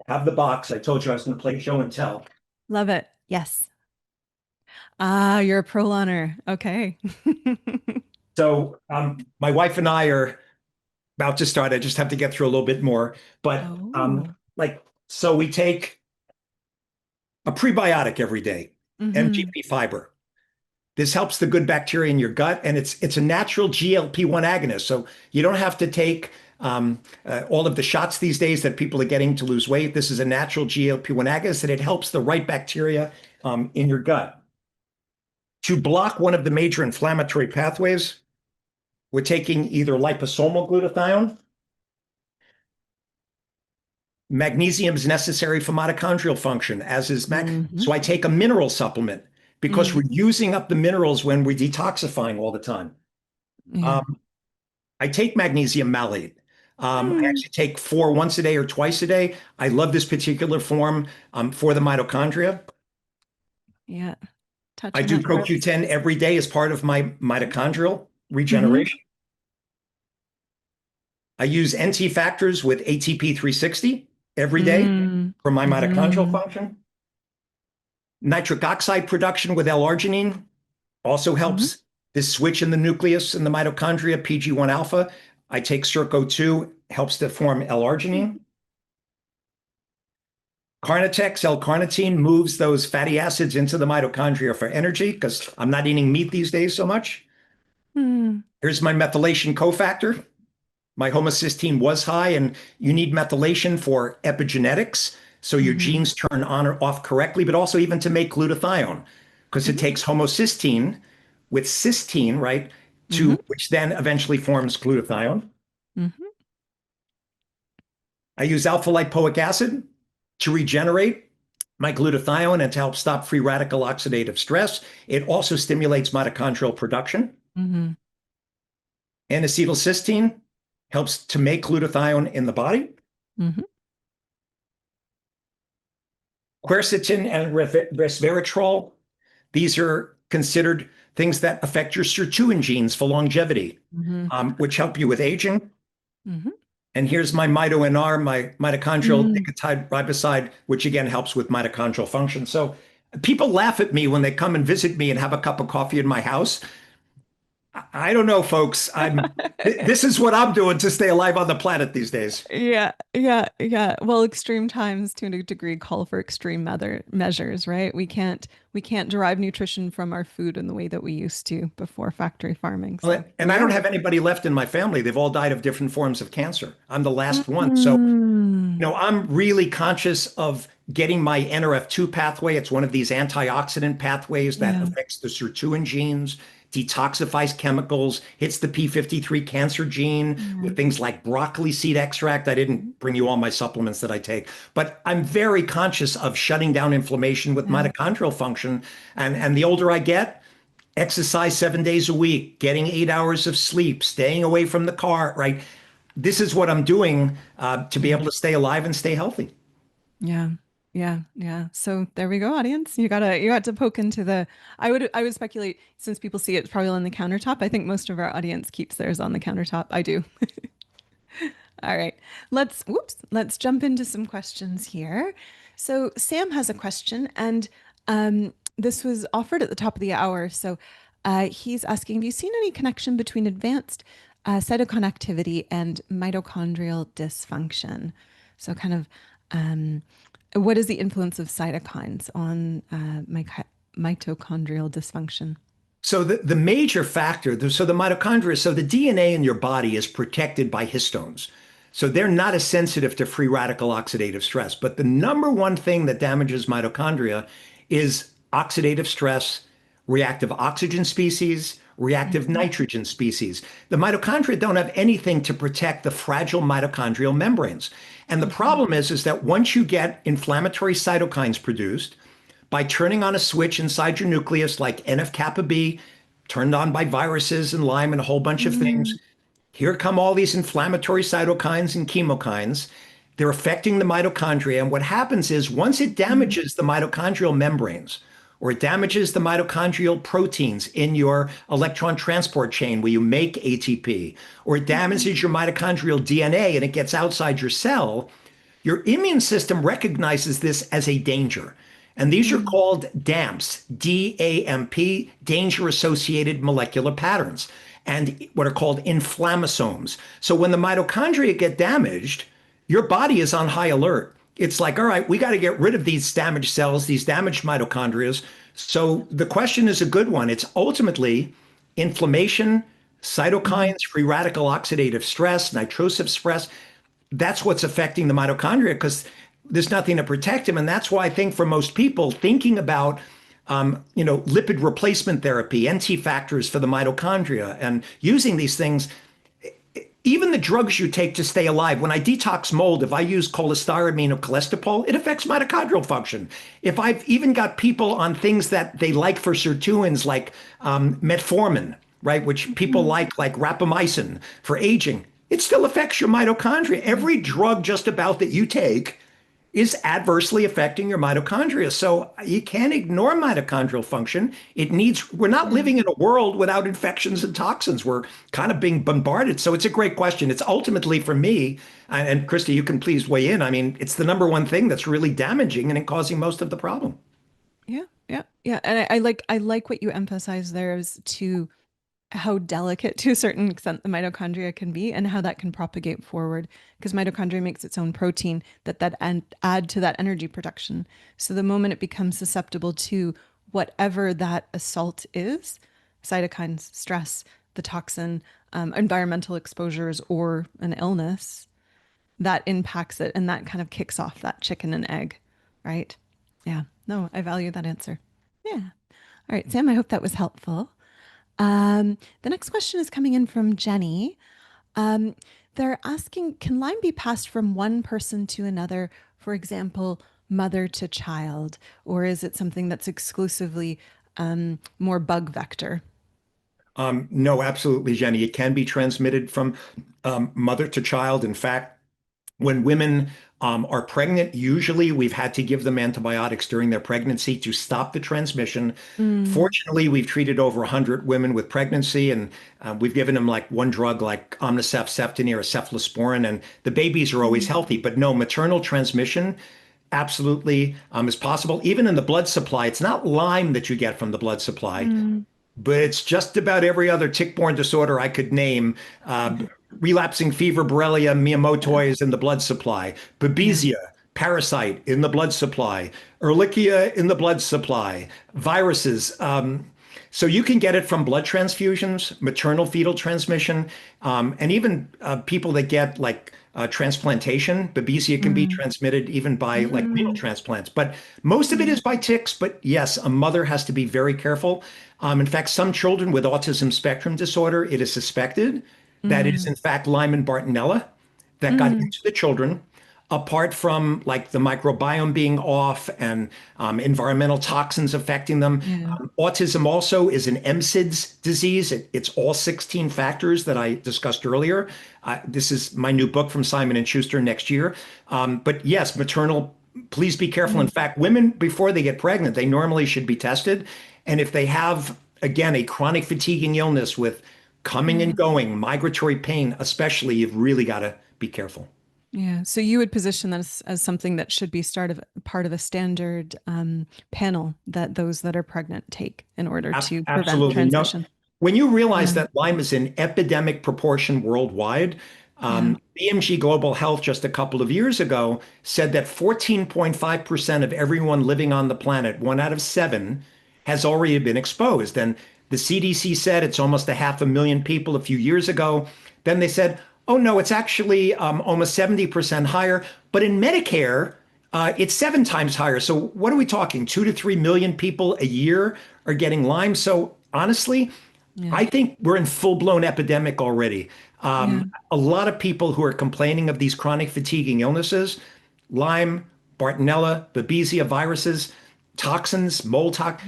have the box. I told you I was going to play show and tell. Love it. Yes. Ah, you're a proloner. Okay. So my wife and I are about to start. I just have to get through a little bit more. But Oh. so we take a prebiotic every day, Mm-hmm. MGP fiber. This helps the good bacteria in your gut, and it's a natural GLP-1 agonist. So you don't have to take all of the shots these days that people are getting to lose weight. This is a natural GLP-1 agonist, and it helps the right bacteria in your gut. To block one of the major inflammatory pathways, we're taking either liposomal glutathione. Magnesium is necessary for mitochondrial function, as is mag. Mm-hmm. So I take a mineral supplement because Mm, we're using up the minerals when we're detoxifying all the time. yeah. Um, I take magnesium malate. I Mm, actually take 4 once a day or twice a day. I love this particular form for the mitochondria. yeah. I Touching do on hearts. CoQ10 every day as part of my mitochondrial Mm-hmm. regeneration. I use NT factors with ATP 360 every day Mm, for my mitochondrial mm-hmm. function. Nitric oxide production with L-arginine also Mm-hmm. helps this switch in the nucleus in the mitochondria, PG1 alpha. I take Circo2, helps to form L-arginine. Carnitine, L-carnitine moves those fatty acids into the mitochondria for energy because I'm not eating meat these days so much. Mm, Here's my methylation cofactor. My homocysteine was high, and you need methylation for epigenetics, so your mm-hmm. genes turn on or off correctly, but also even to make glutathione, because it takes homocysteine with cysteine, right, Mm-hmm. to which then eventually forms glutathione. Mm-hmm. I use alpha lipoic acid to regenerate my glutathione and to help stop free radical oxidative stress. It also stimulates mitochondrial production. Mm-hmm. And acetylcysteine helps to make glutathione in the body. Mm-hmm. Quercetin and resveratrol, these are considered things that affect your sirtuin genes for longevity, Mm-hmm. which help you with aging. Mm-hmm. And here's my MitoNR, my mitochondrial Mm. nicotide riboside, which again helps with mitochondrial function. So people laugh at me when they come and visit me and have a cup of coffee in my house I don't know, folks. This is what I'm doing to stay alive on the planet these days. Yeah, yeah, yeah. Well, extreme times to a degree call for extreme measures, right? We can't derive nutrition from our food in the way that we used to before factory farming. So here And we I don't are. have anybody left in my family. They've all died of different forms of cancer. I'm the last one. So, Mm, I'm really conscious of getting my NRF2 pathway. It's one of these antioxidant pathways that yeah, affects the sirtuin genes, detoxifies chemicals, hits the P53 cancer gene yeah, with things like broccoli seed extract. I didn't bring you all my supplements that I take, but I'm very conscious of shutting down inflammation with yeah, mitochondrial function. And the older I get, exercise 7 days a week, getting 8 hours of sleep, staying away from the car, right? This is what I'm doing to be yeah. able to stay alive and stay healthy. Yeah. Yeah, yeah. So there we go, audience. You got to poke into the I would speculate since people see it's probably on the countertop. I think most of our audience keeps theirs on the countertop. I do. All right. Let's jump into some questions here. So Sam has a question and this was offered at the top of the hour. So he's asking, have you seen any connection between advanced cytokine activity and mitochondrial dysfunction? So kind of what is the influence of cytokines on mitochondrial dysfunction? So the major factor, so the mitochondria, so the DNA in your body is protected by histones. So they're not as sensitive to free radical oxidative stress. But the number one thing that damages mitochondria is oxidative stress, reactive oxygen species, reactive Mhm. nitrogen species. The mitochondria don't have anything to protect the fragile mitochondrial membranes. And the Mhm. problem is that once you get inflammatory cytokines produced, by turning on a switch inside your nucleus like NF-kappa B, turned on by viruses and Lyme and a whole bunch of things. Mm, Here come all these inflammatory cytokines and chemokines. They're affecting the mitochondria. And what happens is once it mm, damages the mitochondrial membranes, or it damages the mitochondrial proteins in your electron transport chain where you make ATP, or it mhm, damages your mitochondrial DNA and it gets outside your cell, your immune system recognizes this as a danger. And these are mm, called DAMPs, DAMP, danger associated molecular patterns, and what are called inflammasomes. So when the mitochondria get damaged, your body is on high alert. It's like, all right, we got to get rid of these damaged cells, these damaged mitochondria. So the question is a good one. It's ultimately inflammation, mhm. cytokines, free radical oxidative stress, nitrosoup stress. That's what's affecting the mitochondria because there's nothing to protect them. And that's why I think for most people thinking about lipid replacement therapy, NT factors for the mitochondria, and using these things, even the drugs you take to stay alive. When I detox mold, if I use cholestyramine or cholesterol, it affects mitochondrial function. If I've even got people on things that they like for sirtuins, like metformin, right, which people Mhm. like rapamycin for aging, it still affects your mitochondria. Yeah. Every drug just about that you take is adversely affecting your mitochondria. So you can't ignore mitochondrial function. We're not Yeah. living in a world without infections and toxins. We're kind of being bombarded. So it's a great question. It's ultimately for me, and Christy, you can please weigh in. I mean, it's the number one thing that's really damaging and causing most of the problem. Yeah. Yeah. Yeah. And I like what you emphasize there as to how delicate to a certain extent the mitochondria can be and how that can propagate forward because mitochondria makes its own protein that add to that energy production. So the moment it becomes susceptible to whatever that assault is, cytokines, stress, the toxin, environmental exposures, or an illness, that impacts it and that kind of kicks off that chicken and egg, right? Yeah. No, I value that answer. Yeah. All right, Sam, I hope that was helpful. The next question is coming in from Jenny. Um, they're asking, can Lyme be passed from one person to another, for example, mother to child, or is it something that's exclusively more bug vector? No, absolutely, Jenny. It can be transmitted from mother to child. In fact, when women are pregnant, usually we've had to give them antibiotics during their pregnancy to stop the transmission. Mm, Fortunately, we've treated over 100 women with pregnancy, and we've given them like one drug like Omnicef, Ceftonir, or cephalosporin, and the babies are always mm, healthy. But no, maternal transmission absolutely is possible. Even in the blood supply, it's not Lyme that you get from the blood supply. mm. but it's just about every other tick-borne disorder I could name. Uh, Relapsing fever, Borrelia, Yeah. Miyamoto is in the blood supply. Yeah. Babesia, parasite in the blood supply. Ehrlichia in the blood supply. Viruses. So you can get it from blood transfusions, maternal fetal transmission, and even people that get like transplantation. Babesia can be Mm. transmitted even by like renal Mm. transplants. But most of it Yeah. is by ticks. But yes, a mother has to be very careful. In fact, some children with autism spectrum disorder, it is suspected that it is Mm. in fact Lyme and Bartonella that got Mm. into the children, apart from like the microbiome being off and environmental toxins affecting them. Yeah. Autism also is an MSIDS disease. It's all 16 factors that I discussed earlier. This is my new book from Simon and Schuster next year. But yes, maternal, please be careful. In Mm. fact, women, before they get pregnant, they normally should be tested. And if they have, again, a chronic fatiguing illness with coming and Yeah. going, migratory pain, especially, you've really got to be careful. Yeah. So you would position that as something that should be part of a standard panel that those that are pregnant take in order to prevent Absolutely. No. transmission. When you realize Yeah. that Lyme is in epidemic proportion worldwide, Yeah. BMG Global Health just a couple of years ago said that 14.5% of everyone living on the planet, one out of seven, has already been exposed. And the CDC said it's almost a 500,000 people a few years ago. Then they said, oh no, it's actually almost 70% higher. But in Medicare, it's seven times higher. So what are we talking? 2 to 3 million people a year are getting Lyme. So honestly, Yeah. I think we're in full-blown epidemic already. Yeah. A lot of people who are complaining of these chronic fatiguing illnesses, Lyme, Bartonella, Babesia viruses, toxins, mold tox.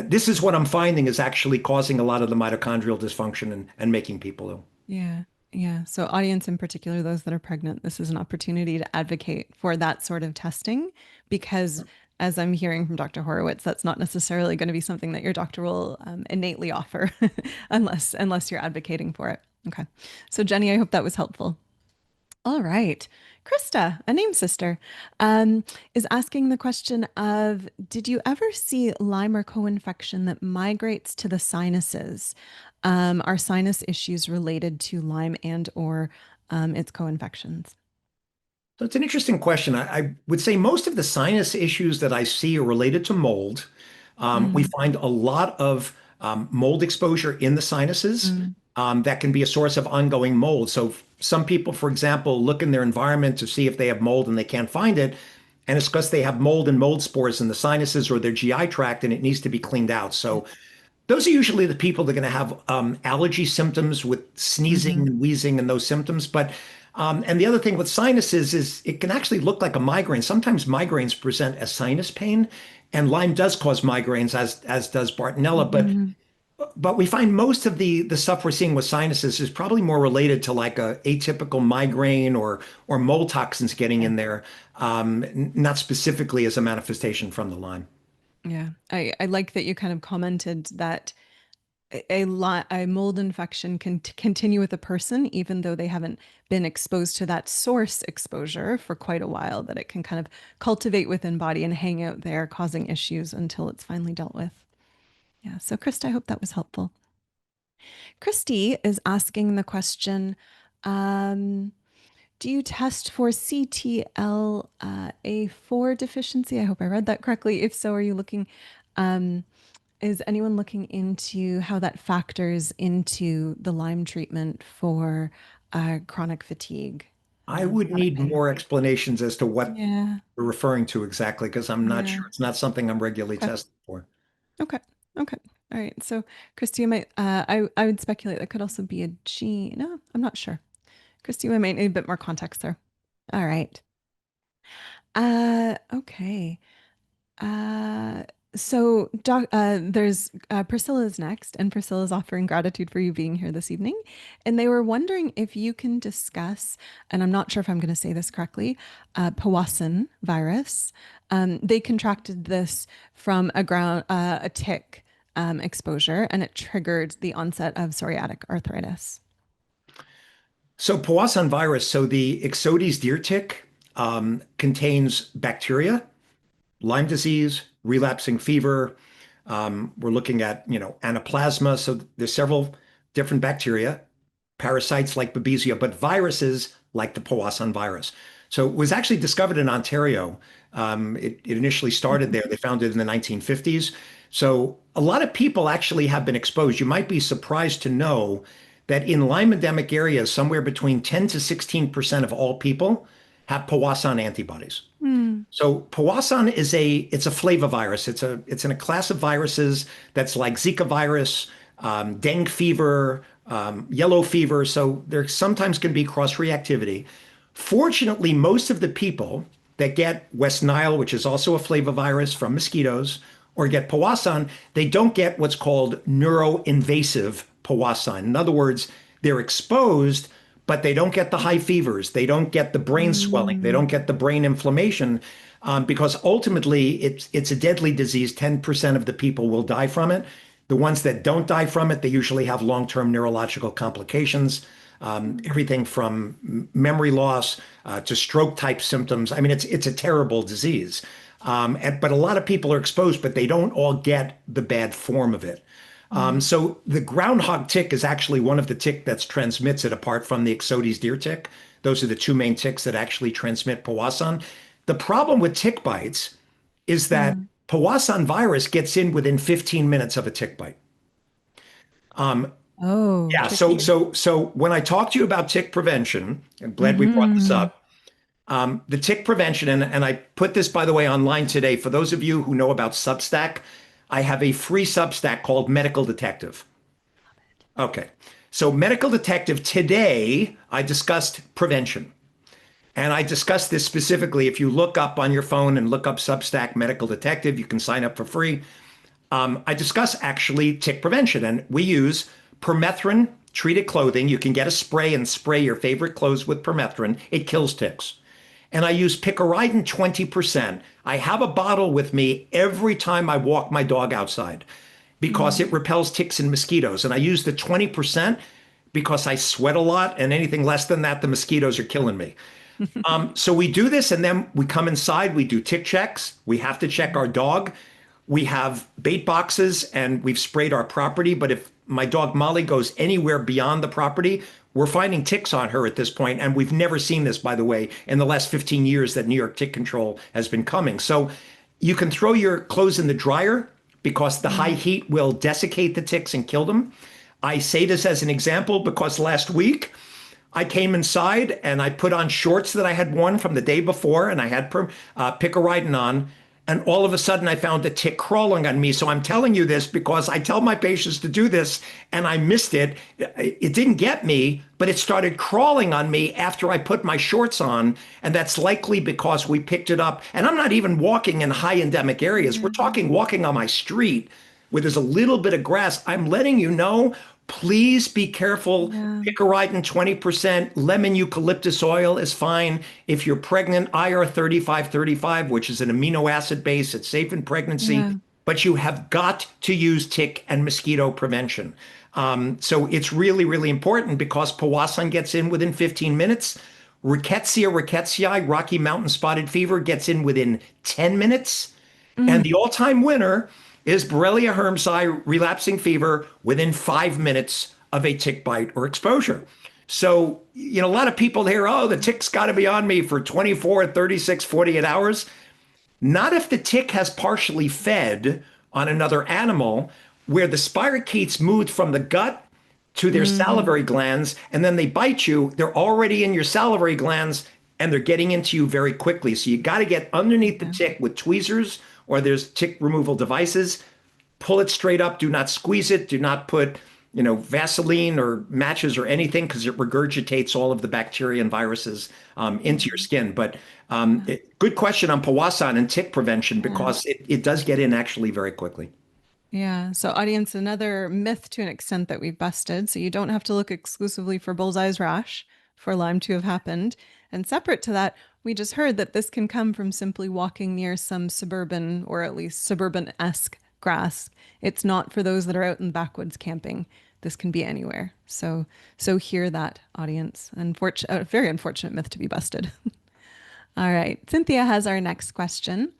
This is what I'm finding is actually causing a lot of the mitochondrial dysfunction and making people ill. Yeah. Yeah. So, audience in particular, those that are pregnant, this is an opportunity to advocate for that sort of testing because, as I'm hearing from Dr. Horowitz, that's not necessarily going to be something that your doctor will innately offer unless you're advocating for it. Okay. So, Jenny, I hope that was helpful. All right. Krista, a name sister, is asking the question of, did you ever see Lyme or co-infection that migrates to the sinuses? Are sinus issues related to Lyme and or its co-infections? So it's an interesting question. I would say most of the sinus issues that I see are related to mold. We Mm, find a lot of mold exposure in the sinuses mm, that can be a source of ongoing mold. So some people, for example, look in their environment to see if they have mold and they can't find it. And it's because they have mold and mold spores in the sinuses or their GI tract and it needs to be cleaned out. yeah. So those are usually the people that are going to have allergy symptoms with sneezing Hmm. and wheezing and those symptoms. But and the other thing with sinuses is it can actually look like a migraine. Sometimes migraines present as sinus pain, and Lyme does cause migraines, as does Bartonella. Hmm. But we find most of the stuff we're seeing with sinuses is probably more related to like a atypical migraine or mold toxins getting Yeah. in there, not specifically as a manifestation from the Lyme. Yeah. I like that you kind of commented that a mold infection can continue with a person even though they haven't been exposed to that source exposure for quite a while, that it can kind of cultivate within body and hang out there causing issues until it's finally dealt with. Yeah, so Krista, I hope that was helpful. Christy is asking the question, um, do you test for CTLA4 deficiency? I hope I read that correctly. If so, are you looking um, is anyone looking into how that factors into the Lyme treatment for chronic fatigue, I would chronic need pain? more explanations as to what Yeah, you're referring to exactly, because I'm not yeah. sure. It's not something I'm regularly Okay, testing for. okay, okay. All right. So, Christy, you might. I would speculate that could also be a gene. No, I'm not sure. Christy, we might need a bit more context there. All right. Okay. Uh, so there's Priscilla's next, and Priscilla's offering gratitude for you being here this evening. And they were wondering if you can discuss, and I'm not sure if I'm going to say this correctly, Powassan virus. They contracted this from a tick exposure, and it triggered the onset of psoriatic arthritis. So Powassan virus, so the Ixodes deer tick contains bacteria, Lyme disease, relapsing fever, We're looking at, anaplasma. So there's several different bacteria, parasites like Babesia, but viruses like the Powassan virus. So it was actually discovered in Ontario. It initially started there. They found it in the 1950s. So a lot of people actually have been exposed. You might be surprised to know that in Lyme endemic areas, somewhere between 10 to 16% of all people have Powassan antibodies. Mm. So Powassan it's a flavivirus. It's in a class of viruses that's like Zika virus, dengue fever, yellow fever. So there sometimes can be cross reactivity. Fortunately, most of the people that get West Nile, which is also a flavivirus from mosquitoes, or get Powassan, they don't get what's called neuroinvasive Powassan. In other words, they're exposed, but they don't get the high fevers. They don't get the brain swelling. They don't Mm. get the brain inflammation because ultimately it's a deadly disease. 10% of the people will die from it. The ones that don't die from it, they usually have long-term neurological complications, everything from memory loss to stroke-type symptoms. I mean, it's a terrible disease. But a lot of people are exposed, but they don't all get the bad form of it. Mm. So the groundhog tick is actually one of the tick that transmits it apart from the Ixodes deer tick. Those are the two main ticks that actually transmit Powassan. The problem with tick bites is that Mm. Powassan virus gets in within 15 minutes of a tick bite. Um, Oh, yeah, tricky. so when I talk to you about tick prevention, I'm glad we brought this Hmm. up. The tick prevention, and I put this, by the way, online today. For those of you who know about Substack, I have a free Substack called Medical Detective. Okay. So, Medical Detective, today I discussed prevention. And I discussed this specifically. If you look up on your phone and look up Substack Medical Detective, you can sign up for free. I discuss actually tick prevention, and we use permethrin treated clothing. You can get a spray and spray your favorite clothes with permethrin. It kills ticks. And I use picaridin 20%. I have a bottle with me every time I walk my dog outside because Mm. it repels ticks and mosquitoes. And I use the 20% because I sweat a lot, and anything less than that, the mosquitoes are killing me. So we do this, and then we come inside, we do tick checks. We have to check our dog. We have bait boxes, and we've sprayed our property. But if my dog Molly goes anywhere beyond the property, we're finding ticks on her at this point. And we've never seen this, by the way, in the last 15 years that New York Tick Control has been coming. So you can throw your clothes in the dryer because the high Mm. heat will desiccate the ticks and kill them. I say this as an example because last week I came inside and I put on shorts that I had worn from the day before, and I had picaridin on. And all of a sudden, I found a tick crawling on me. So I'm telling you this because I tell my patients to do this, and I missed it. It didn't get me, but it started crawling on me after I put my shorts on. And that's likely because we picked it up. And I'm not even walking in high endemic areas. We're Yeah. talking walking on my street where there's a little bit of grass. I'm letting you know, please be careful. Yeah. Picaridin 20%, lemon eucalyptus oil is fine. If you're pregnant, IR 3535, which is an amino acid base, it's safe in pregnancy, Yeah. but you have got to use tick and mosquito prevention. So it's really, really important because Powassan gets in within 15 minutes. Rickettsia, Rocky Mountain spotted fever, gets in within 10 minutes. And Mm. the all-time winner is Borrelia hermsii relapsing fever within 5 minutes of a tick bite or exposure. So, a lot of people hear, oh, the tick's got to be on me for 24, 36, 48 hours. Not if the tick has partially fed on another animal where the spirochetes moved from the gut to their Mm. salivary glands, and then they bite you. They're already in your salivary glands and they're getting into you very quickly. So you got to get underneath the Yeah. tick with tweezers, or there's tick removal devices. Pull it straight up. Do not squeeze it. Do not put, Vaseline or matches or anything because it regurgitates all of the bacteria and viruses into your Mm. skin. But Yeah. good question on Powassan and tick prevention Yeah. because it does get in actually very quickly. Yeah. So, audience, another myth to an extent that we've busted. So, you don't have to look exclusively for bullseye's rash for Lyme to have happened. And separate to that, we just heard that this can come from simply walking near some suburban or at least suburban-esque grass. It's not for those that are out in the backwoods camping. This can be anywhere. So hear that, audience. Unfortunate, a very unfortunate myth to be busted. All right. Cynthia has our next question.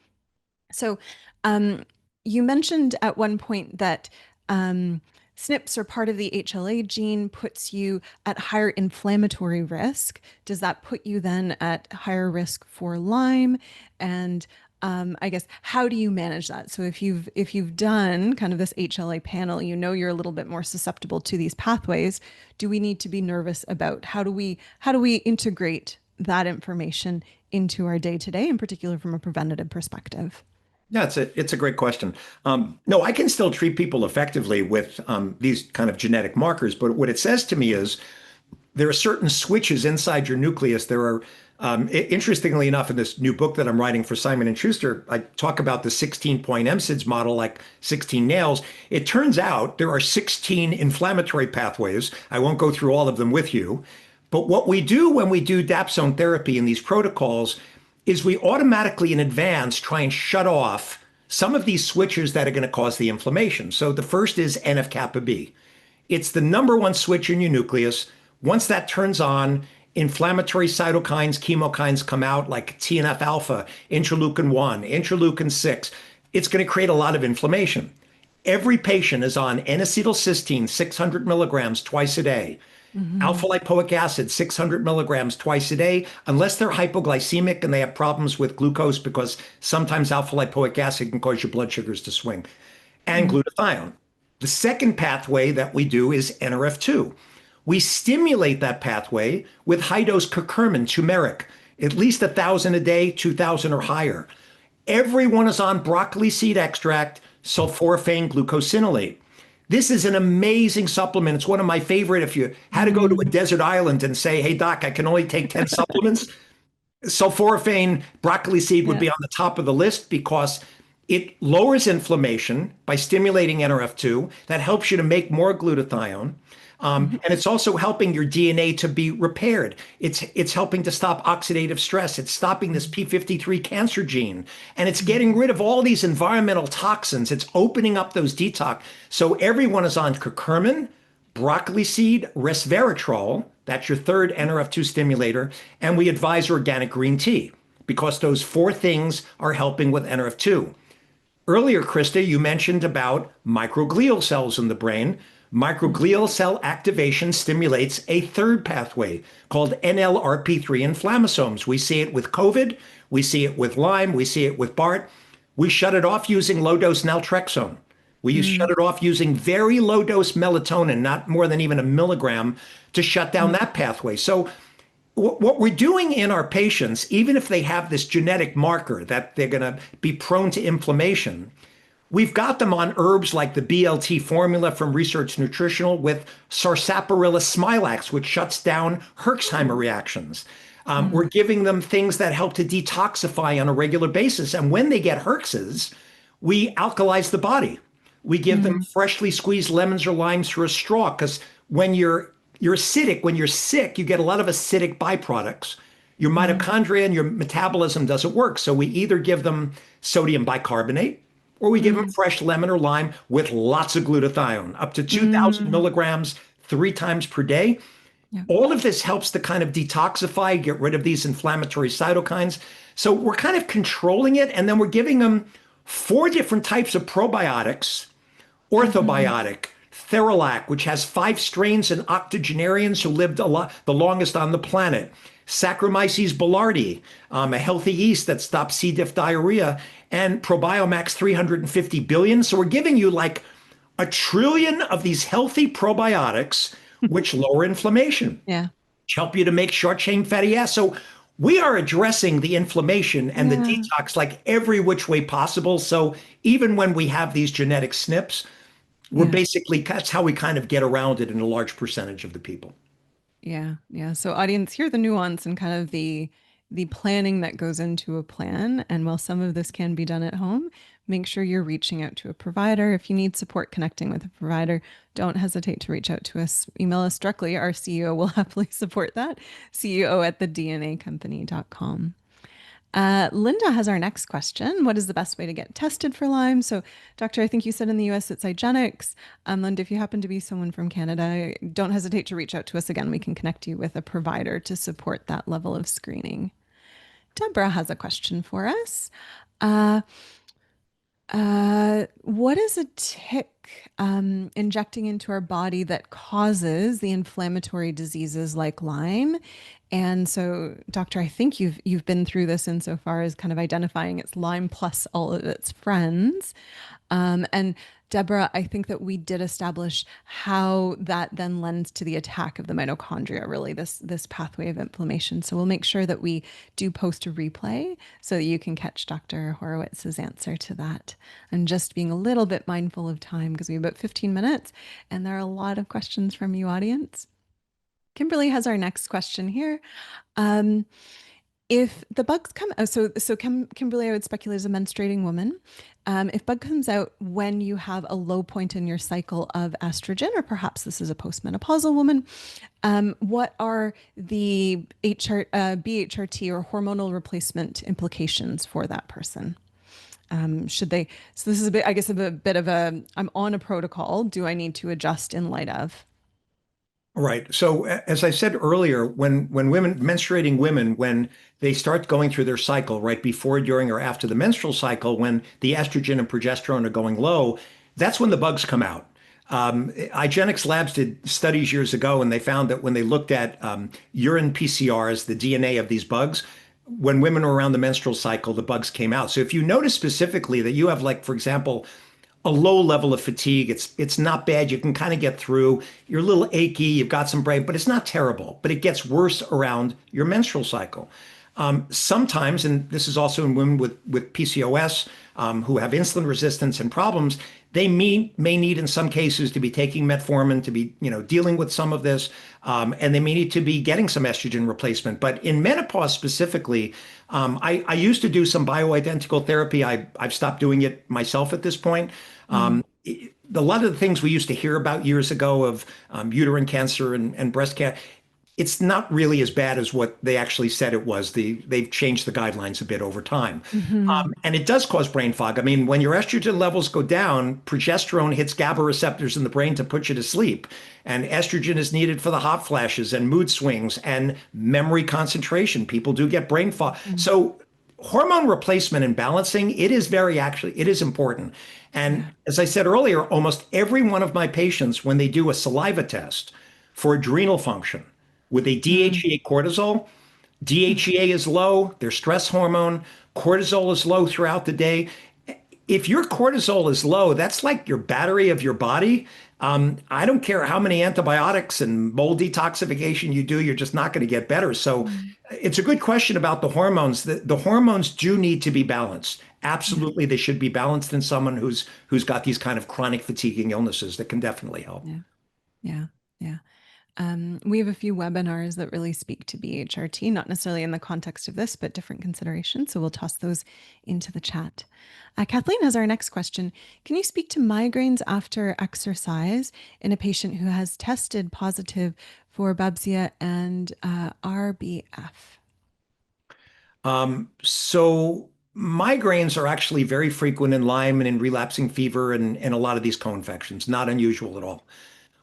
So, um, you mentioned at one point that SNPs are part of the HLA gene, puts you at higher inflammatory risk. Does that put you then at higher risk for Lyme? And I guess how do you manage that? So if you've done kind of this HLA panel, you know you're a little bit more susceptible to these pathways. Do we need to be nervous about how do we integrate that information into our day to day, in particular from a preventative perspective? Yeah, it's a great question. No, I can still treat people effectively with these kind of genetic markers, but what it says to me is there are certain switches inside your nucleus. There are, interestingly enough, in this new book that I'm writing for Simon and Schuster, I talk about the 16-point MSIDS model, like 16 nails. It turns out there are 16 inflammatory pathways. I won't go through all of them with you, but what we do when we do dapsone therapy in these protocols is we automatically in advance try and shut off some of these switches that are going to cause the inflammation. So the first is NF-kappa B. It's the number one switch in your nucleus. Once that turns on, inflammatory cytokines, chemokines come out like TNF alpha, interleukin 1, interleukin 6. It's going to create a lot of inflammation. Every patient is on N-acetylcysteine, 600 milligrams twice a day. Hmm. Alpha lipoic acid, 600 milligrams twice a day, unless they're hypoglycemic and they have problems with glucose, because sometimes alpha lipoic acid can cause your blood sugars to swing, and Hmm. glutathione. The second pathway that we do is NRF2. We stimulate that pathway with high dose curcumin, turmeric, at least 1,000 a day, 2,000 or higher. Everyone is on broccoli seed extract, sulforaphane glucosinolate. This is an amazing supplement. It's one of my favorite. If you had to go to a Hmm. desert island and say, hey, doc, I can only take 10 supplements, sulforaphane, broccoli seed would Yeah. be on the top of the list because it lowers inflammation by stimulating NRF2. That helps you to make more glutathione. Hmm. And it's also helping your DNA to be repaired. It's helping to stop oxidative stress. It's stopping this P53 cancer gene. And it's getting Hmm. rid of all these environmental toxins. It's opening up those detox. So everyone is on curcumin, broccoli seed, resveratrol. That's your third NRF2 stimulator. And we advise organic green tea because those four things are helping with NRF2. Earlier, Krista, you mentioned about microglial cells in the brain. Microglial cell activation stimulates a third pathway called NLRP3 inflammasomes. We see it with COVID, we see it with Lyme, we see it with BART. We shut it off using low dose naltrexone. We shut Hmm. it off using very low dose melatonin, not more than even a milligram, to shut down Hmm. that pathway. So what we're doing in our patients, even if they have this genetic marker that they're going to be prone to inflammation, we've got them on herbs like the BLT formula from Research Nutritional with Sarsaparilla smilax, which shuts down Herxheimer reactions. We're Hmm. giving them things that help to detoxify on a regular basis. And when they get Herxes, we alkalize the body. We give them Hmm. freshly squeezed lemons or limes through a straw because when you're acidic, when you're sick, you get a lot of acidic byproducts. Your Hmm. mitochondria and your metabolism doesn't work. So we either give them sodium bicarbonate or we give them Hmm. fresh lemon or lime with lots of glutathione, up to 2,000 Hmm. milligrams 3 times per day. Yeah. All of this helps to kind of detoxify, get rid of these inflammatory cytokines. So we're kind of controlling it. And then we're giving them four different types of probiotics: Hmm. orthobiotic, Theralac, which has 5 strains and octogenarians who lived a lot, the longest on the planet. Saccharomyces boulardii, a healthy yeast that stops C. diff diarrhea, and Probiomax 350 billion. So we're giving you like 1 trillion of these healthy probiotics, which lower inflammation, Yeah. which help you to make short chain fatty acids. So we are addressing the inflammation and the Yeah. detox like every which way possible. So even when we have these genetic SNPs, we're Yeah. basically, that's how we kind of get around it in a large percentage of the people. Yeah, yeah. So audience, hear the nuance and kind of the planning that goes into a plan. And while some of this can be done at home, make sure you're reaching out to a provider. If you need support connecting with a provider, don't hesitate to reach out to us. Email us directly. Our CEO will happily support that. CEO at thednacompany.com. Linda has our next question. What is the best way to get tested for Lyme? So, Doctor, I think you said in the US it's IGeneX. Linda, if you happen to be someone from Canada, don't hesitate to reach out to us again. We can connect you with a provider to support that level of screening. Deborah has a question for us. Uh, What is a tick injecting into our body that causes the inflammatory diseases like Lyme? And so, doctor, I think you've been through this insofar as kind of identifying it's Lyme plus all of its friends. And Deborah, I think that we did establish how that then lends to the attack of the mitochondria, really this pathway of inflammation. So we'll make sure that we do post a replay so that you can catch Dr. Horowitz's answer to that. And just being a little bit mindful of time because we have about 15 minutes and there are a lot of questions from you audience. Kimberly has our next question here. Um, if the bugs come out, Kimberly, I would speculate is a menstruating woman. If bug comes out when you have a low point in your cycle of estrogen, or perhaps this is a postmenopausal woman, what are the BHRT or hormonal replacement implications for that person? Should they? So this is a bit, I guess, a bit of a. I'm on a protocol. Do I need to adjust in light of? Right. So as I said earlier, when women, menstruating women, when they start going through their cycle, right before, during, or after the menstrual cycle, when the estrogen and progesterone are going low, that's when the bugs come out. IGeneX Labs did studies years ago, and they found that when they looked at urine PCRs, the DNA of these bugs, when women were around the menstrual cycle, the bugs came out. So if you notice specifically that you have, like, for example, a low level of fatigue. It's not bad. You can kind of get through. You're a little achy. You've got some brain, but it's not terrible. But it gets worse around your menstrual cycle. Sometimes, and this is also in women with PCOS who have insulin resistance and problems, they may need in some cases to be taking metformin to be, dealing with some of this, and they may need to be getting some estrogen replacement. But in menopause specifically, I used to do some bioidentical therapy. I've stopped doing it myself at this point. Mm, A lot of the things we used to hear about years ago of uterine cancer and breast cancer, it's not really as bad as what they actually said it was. They've changed the guidelines a bit over time. mhm, And it does cause brain fog. I mean, when your estrogen levels go down, progesterone hits GABA receptors in the brain to put you to sleep. And estrogen is needed for the hot flashes and mood swings and memory concentration. People do get brain fog. mm, So hormone replacement and balancing, it is important. And yeah. as I said earlier, almost every one of my patients, when they do a saliva test for adrenal function with a Mm, DHEA cortisol, DHEA is low, their stress hormone, cortisol is low throughout the day. If your cortisol is low, that's like your battery of your body. I don't care how many antibiotics and mold detoxification you do, you're just not going to get better. So mm, it's a good question about the hormones. The hormones do need to be balanced. yeah, Absolutely, they should be balanced in someone who's got these kind of chronic fatiguing illnesses that can definitely help. yeah, yeah, yeah. We have a few webinars that really speak to BHRT, not necessarily in the context of this, but different considerations. So we'll toss those into the chat. Kathleen has our next question. Can you speak to migraines after exercise in a patient who has tested positive for Babsia and RBF? So migraines are actually very frequent in Lyme and in relapsing fever and a lot of these co-infections, not unusual at all.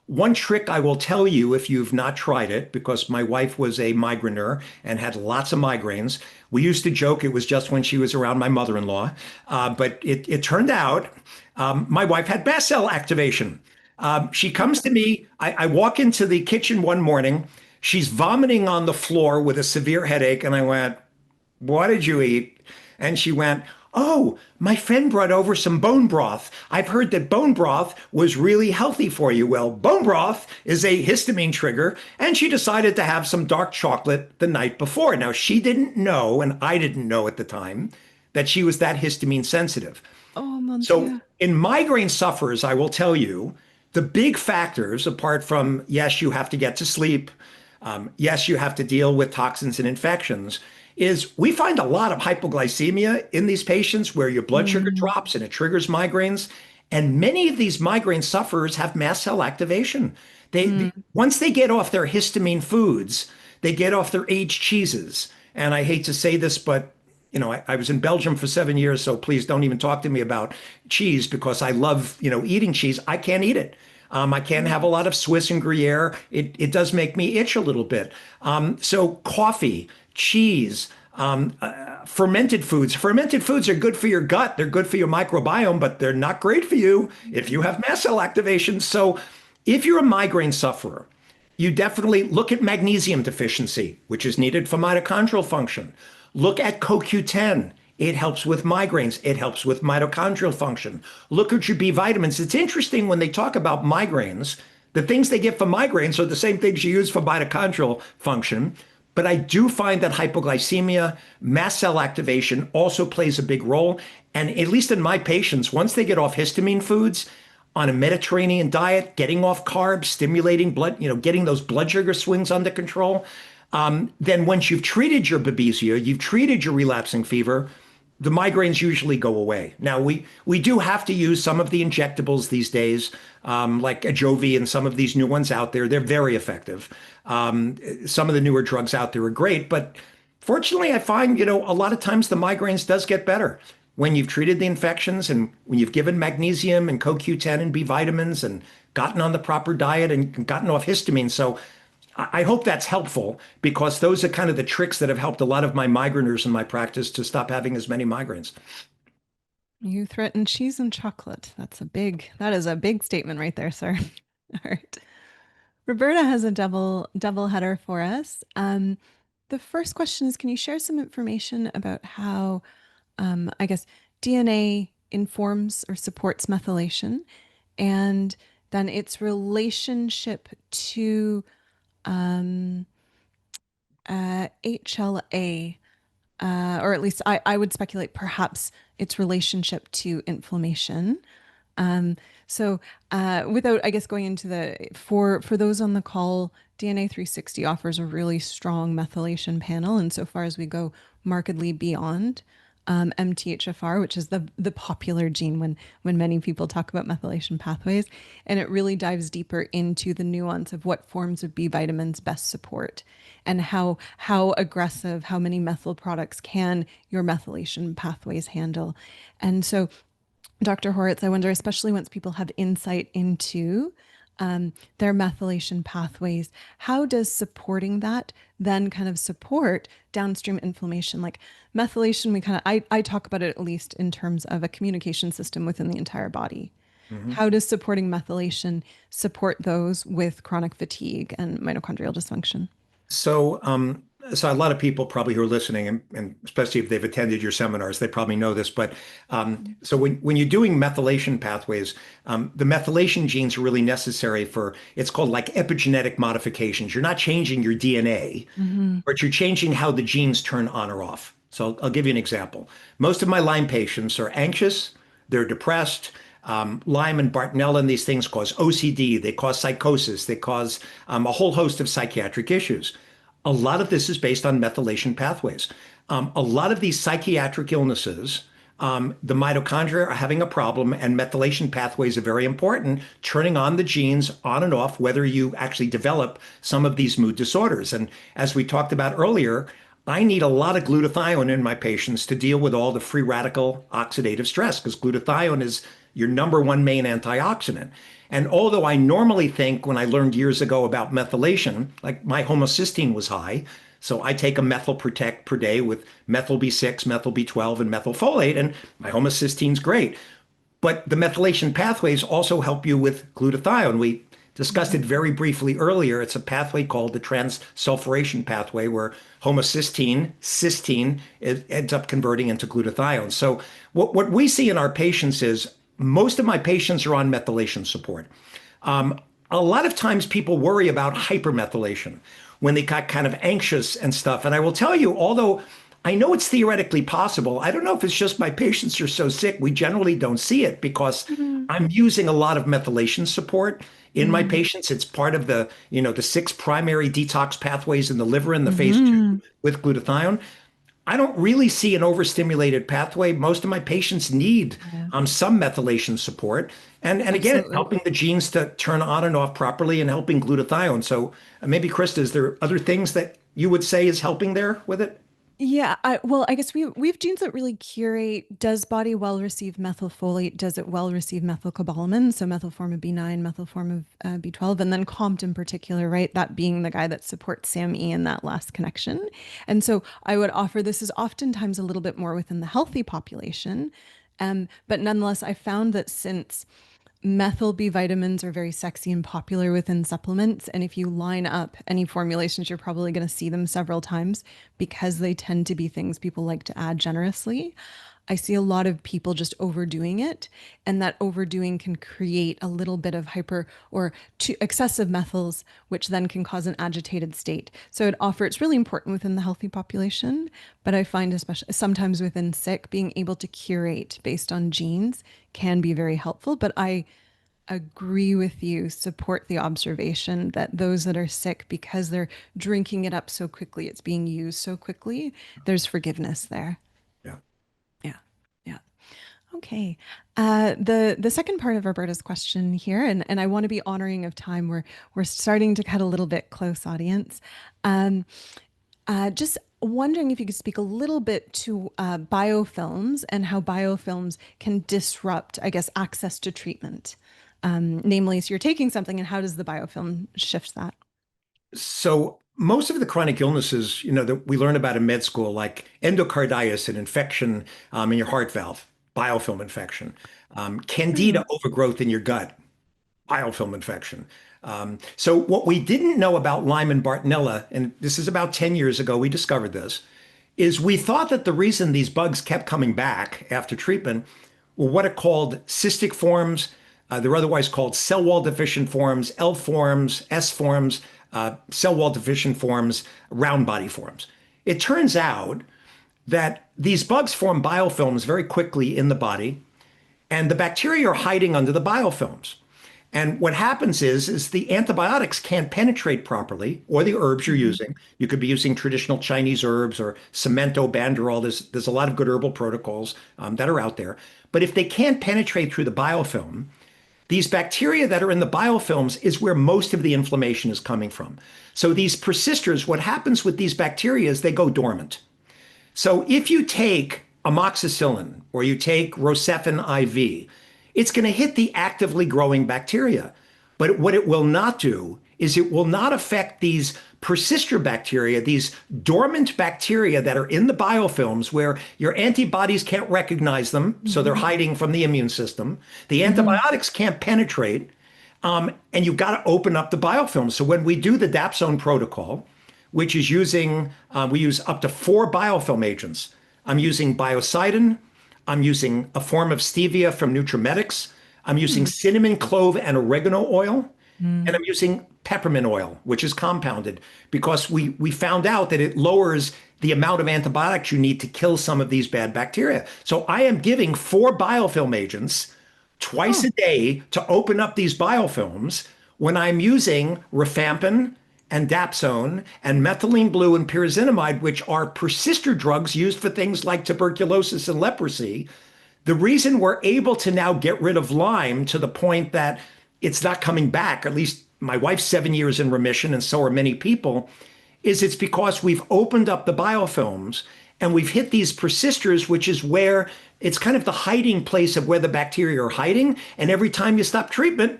One trick I will tell you if you've not tried it, because my wife was a migraineur and had lots of migraines. We used to joke it was just when she was around my mother-in-law, but it turned out my wife had mast cell activation. She comes to me. I walk into the kitchen one morning. She's vomiting on the floor with a severe headache, and I went, "What did you eat?" And she went, "Oh, my friend brought over some bone broth. I've heard that bone broth was really healthy for you." Well, bone broth is a histamine trigger, and she decided to have some dark chocolate the night before. Now, she didn't know, and I didn't know at the time, that she was that histamine sensitive. Oh, mon So Dieu. in migraine sufferers, I will tell you the big factors, apart from, yes, you have to get to sleep, yes, you have to deal with toxins and infections, is we find a lot of hypoglycemia in these patients where your blood sugar Mm, drops and it triggers migraines. And many of these migraine sufferers have mast cell activation. mm, Once they get off their histamine foods, they get off their aged cheeses. And I hate to say this, but I was in Belgium for 7 years, so please don't even talk to me about cheese because I love, eating cheese. I can't eat it. I can't have a lot of Swiss and Gruyere. It does make me itch a little bit. So coffee, cheese, fermented foods. Fermented foods are good for your gut. They're good for your microbiome, but they're not great for you if you have mast cell activation. So if you're a migraine sufferer, you definitely look at magnesium deficiency, which is needed for mitochondrial function. Look at CoQ10. It helps with migraines. It helps with mitochondrial function. Look at your B vitamins. It's interesting when they talk about migraines, the things they get for migraines are the same things you use for mitochondrial function. But I do find that hypoglycemia, mast cell activation also plays a big role. And at least in my patients, once they get off histamine foods, on a Mediterranean diet, getting off carbs, stimulating blood, getting those blood sugar swings under control. Then once you've treated your babesia, you've treated your relapsing fever, the migraines usually go away. Now we do have to use some of the injectables these days, like Ajovy and some of these new ones out there. They're very effective. Some of the newer drugs out there are great, but fortunately, I find a lot of times the migraines does get better when you've treated the infections and when you've given magnesium and CoQ10 and B vitamins and gotten on the proper diet and gotten off histamine. So I hope that's helpful because those are kind of the tricks that have helped a lot of my migraineurs in my practice to stop having as many migraines. You threaten cheese and chocolate. That is a big statement right there, sir. All right. Roberta has a double header for us. The first question is, can you share some information about how, I guess, DNA informs or supports methylation, and then its relationship to um, HLA, or at least I would speculate perhaps its relationship to inflammation. Um, without, I guess, going into for those on the call, DNA 360 offers a really strong methylation panel, insofar as we go markedly beyond MTHFR, which is the popular gene when many people talk about methylation pathways, and it really dives deeper into the nuance of what forms of B vitamins best support, and how aggressive, how many methyl products can your methylation pathways handle, and so. Dr. Horitz, I wonder, especially once people have insight into their methylation pathways, how does supporting that then kind of support downstream inflammation? Like methylation, I talk about it at least in terms of a communication system within the entire body. Mhm. How does supporting methylation support those with chronic fatigue and mitochondrial dysfunction? So, so a lot of people probably who are listening, and especially if they've attended your seminars, they probably know this. But so when you're doing methylation pathways, the methylation genes are really necessary for it's called like epigenetic modifications. You're not changing your DNA, Mm-hmm. but you're changing how the genes turn on or off. So I'll give you an example. Most of my Lyme patients are anxious, they're depressed. Lyme and Bartonella and these things cause OCD, they cause psychosis, they cause a whole host of psychiatric issues. A lot of this is based on methylation pathways. A lot of these psychiatric illnesses, the mitochondria are having a problem, and methylation pathways are very important, turning on the genes on and off, whether you actually develop some of these mood disorders. And as we talked about earlier, I need a lot of glutathione in my patients to deal with all the free radical oxidative stress because glutathione is your number one main antioxidant. And although I normally think when I learned years ago about methylation, like my homocysteine was high, so I take a methyl protect per day with methyl B6, methyl B12, and methylfolate, and my homocysteine's great. But the methylation pathways also help you with glutathione. We discussed it very briefly earlier. It's a pathway called the transsulfuration pathway where homocysteine, cysteine, it ends up converting into glutathione. So what we see in our patients is most of my patients are on methylation support. A lot of times people worry about hypermethylation when they got kind of anxious and stuff. And I will tell you, although I know it's theoretically possible, I don't know if it's just my patients are so sick, we generally don't see it because Mm-hmm. I'm using a lot of methylation support in my patients. It's part of the 6 primary detox pathways in the liver in the phase Mm-hmm. 2 with glutathione. I don't really see an overstimulated pathway. Most of my patients need Yeah, some methylation support. And again, it's absolutely. helping the genes to turn on and off properly and helping glutathione. So maybe, Krista, is there other things that you would say is helping there with it? Yeah, well, I guess we have genes that really curate. Does body well receive methylfolate? Does it well receive methylcobalamin? So methyl form of B9, methyl form of B12, and then COMT in particular, right? That being the guy that supports SAMe in that last connection. And so I would offer this is oftentimes a little bit more within the healthy population. But nonetheless, I found that since methyl B vitamins are very sexy and popular within supplements. And if you line up any formulations, you're probably going to see them several times because they tend to be things people like to add generously. I see a lot of people just overdoing it, and that overdoing can create a little bit of hyper or too excessive methyls, which then can cause an agitated state. So it's really important within the healthy population, but I find especially sometimes within sick, being able to curate based on genes can be very helpful. But I agree with you, support the observation that those that are sick, because they're drinking it up so quickly, it's being used so quickly, there's forgiveness there. Yeah. Yeah. Yeah. Okay. The second part of Roberta's question here, and I want to be honoring of time. We're starting to cut a little bit close, audience. Um, just wondering if you could speak a little bit to biofilms and how biofilms can disrupt, I guess, access to treatment. Namely, so you're taking something, and how does the biofilm shift that? So most of the chronic illnesses, that we learn about in med school, like endocarditis, an infection in your heart valve, biofilm infection, Hmm. candida overgrowth in your gut, biofilm infection. So what we didn't know about Lyme and Bartonella, and this is about 10 years ago, we discovered this, is we thought that the reason these bugs kept coming back after treatment were what are called cystic forms. They're otherwise called cell wall deficient forms, L forms, S forms, cell wall deficient forms, round body forms. It turns out that these bugs form biofilms very quickly in the body, and the bacteria are hiding under the biofilms. And what happens is the antibiotics can't penetrate properly, or the herbs you're Hmm. using. You could be using traditional Chinese herbs or cemento, banderol. There's a lot of good herbal protocols that are out there. But if they can't penetrate through the biofilm, these bacteria that are in the biofilms is where most of the inflammation is coming from. So these persisters, what happens with these bacteria is they go dormant. So if you take amoxicillin or you take Rocephin IV, it's going to hit the actively growing bacteria. But what it will not do is it will not affect these persister bacteria, these dormant bacteria that are in the biofilms where your antibodies can't recognize them, so they're Hmm. hiding from the immune system. The Hmm. antibiotics can't penetrate, and you've got to open up the biofilm. So when we do the Dapsone protocol, which is we use up to 4 biofilm agents. I'm using biocidin. I'm using a form of stevia from Nutrimetics. I'm using Hmm. cinnamon, clove, and oregano oil. And Hmm. I'm using peppermint oil, which is compounded, because we found out that it lowers the amount of antibiotics you need to kill some of these bad bacteria. So I am giving 4 biofilm agents twice Huh. a day to open up these biofilms when I'm using rifampin and dapsone and methylene blue and pyrazinamide, which are persister drugs used for things like tuberculosis and leprosy. The reason we're able to now get rid of Lyme to the point that it's not coming back, at least my wife's 7 years in remission, and so are many people, is it's because we've opened up the biofilms and we've hit these persisters, which is where it's kind of the hiding place of where the bacteria are hiding. And every time you stop treatment,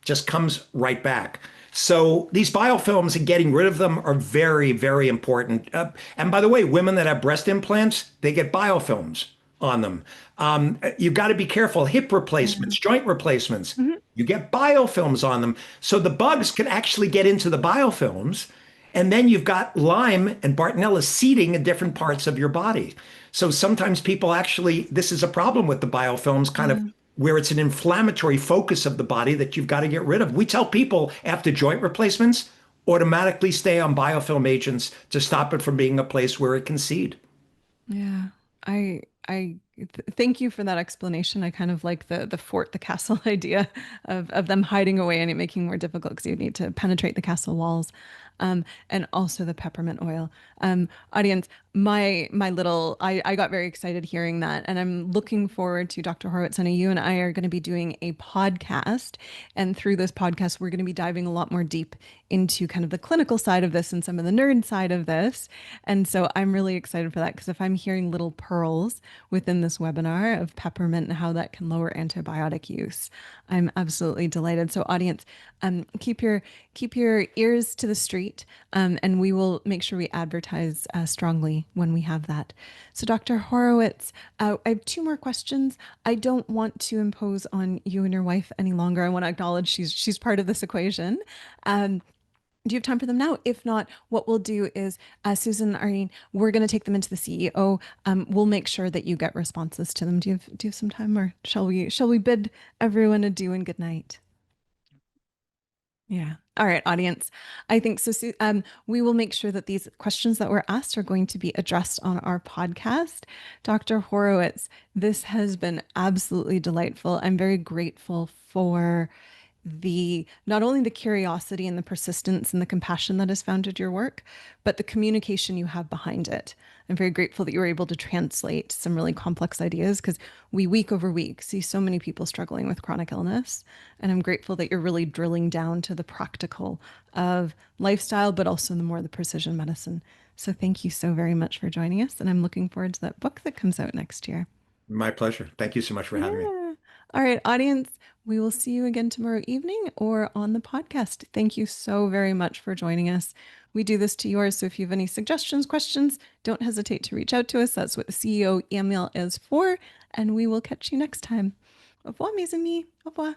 just comes right back. So these biofilms and getting rid of them are very, very important. And by the way, women that have breast implants, they get biofilms on them. You've got to be careful. Hip Yeah. replacements, joint replacements, Mhm. you get biofilms on them. So the bugs can actually get into the biofilms. And then you've got Lyme and Bartonella seeding in different parts of your body. So sometimes people actually, this is a problem with the biofilms, kind of Yeah. where it's an inflammatory focus of the body that you've got to get rid of. We tell people after joint replacements, automatically stay on biofilm agents to stop it from being a place where it can seed. Yeah. Thank you for that explanation. I kind of like the fort, the castle idea of them hiding away and it making more difficult because you need to penetrate the castle walls. And also the peppermint oil. Audience, My little I got very excited hearing that, and I'm looking forward to Dr. Horowitz. I know you and I are going to be doing a podcast, and through this podcast we're going to be diving a lot more deep into kind of the clinical side of this and some of the nerd side of this. And so I'm really excited for that, because if I'm hearing little pearls within this webinar of peppermint and how that can lower antibiotic use, I'm absolutely delighted. So audience, keep your ears to the street, and we will make sure we advertise strongly when we have that. So, Dr. Horowitz, I have two more questions. I don't want to impose on you and your wife any longer. I want to acknowledge she's part of this equation. Um, do you have time for them now? If not, what we'll do is, Susan, Irene, we're going to take them into the CEO. We'll make sure that you get responses to them. Do you have some time, or shall we bid everyone adieu and good night? Yeah. All right, audience. I think so. We will make sure that these questions that were asked are going to be addressed on our podcast. Dr. Horowitz, this has been absolutely delightful. I'm very grateful for the not only the curiosity and the persistence and the compassion that has founded your work, but the communication you have behind it. I'm very grateful that you were able to translate some really complex ideas, because we week over week see so many people struggling with chronic illness. And I'm grateful that you're really drilling down to the practical of lifestyle, but also the more the precision medicine. So thank you so very much for joining us. And I'm looking forward to that book that comes out next year. My pleasure. Thank you so much for having me. Yeah. All right, audience, we will see you again tomorrow evening or on the podcast. Thank you so very much for joining us. We do this to yours. So if you have any suggestions, questions, don't hesitate to reach out to us. That's what the CEO email is for. And we will catch you next time. Au revoir, mes amis. Au revoir.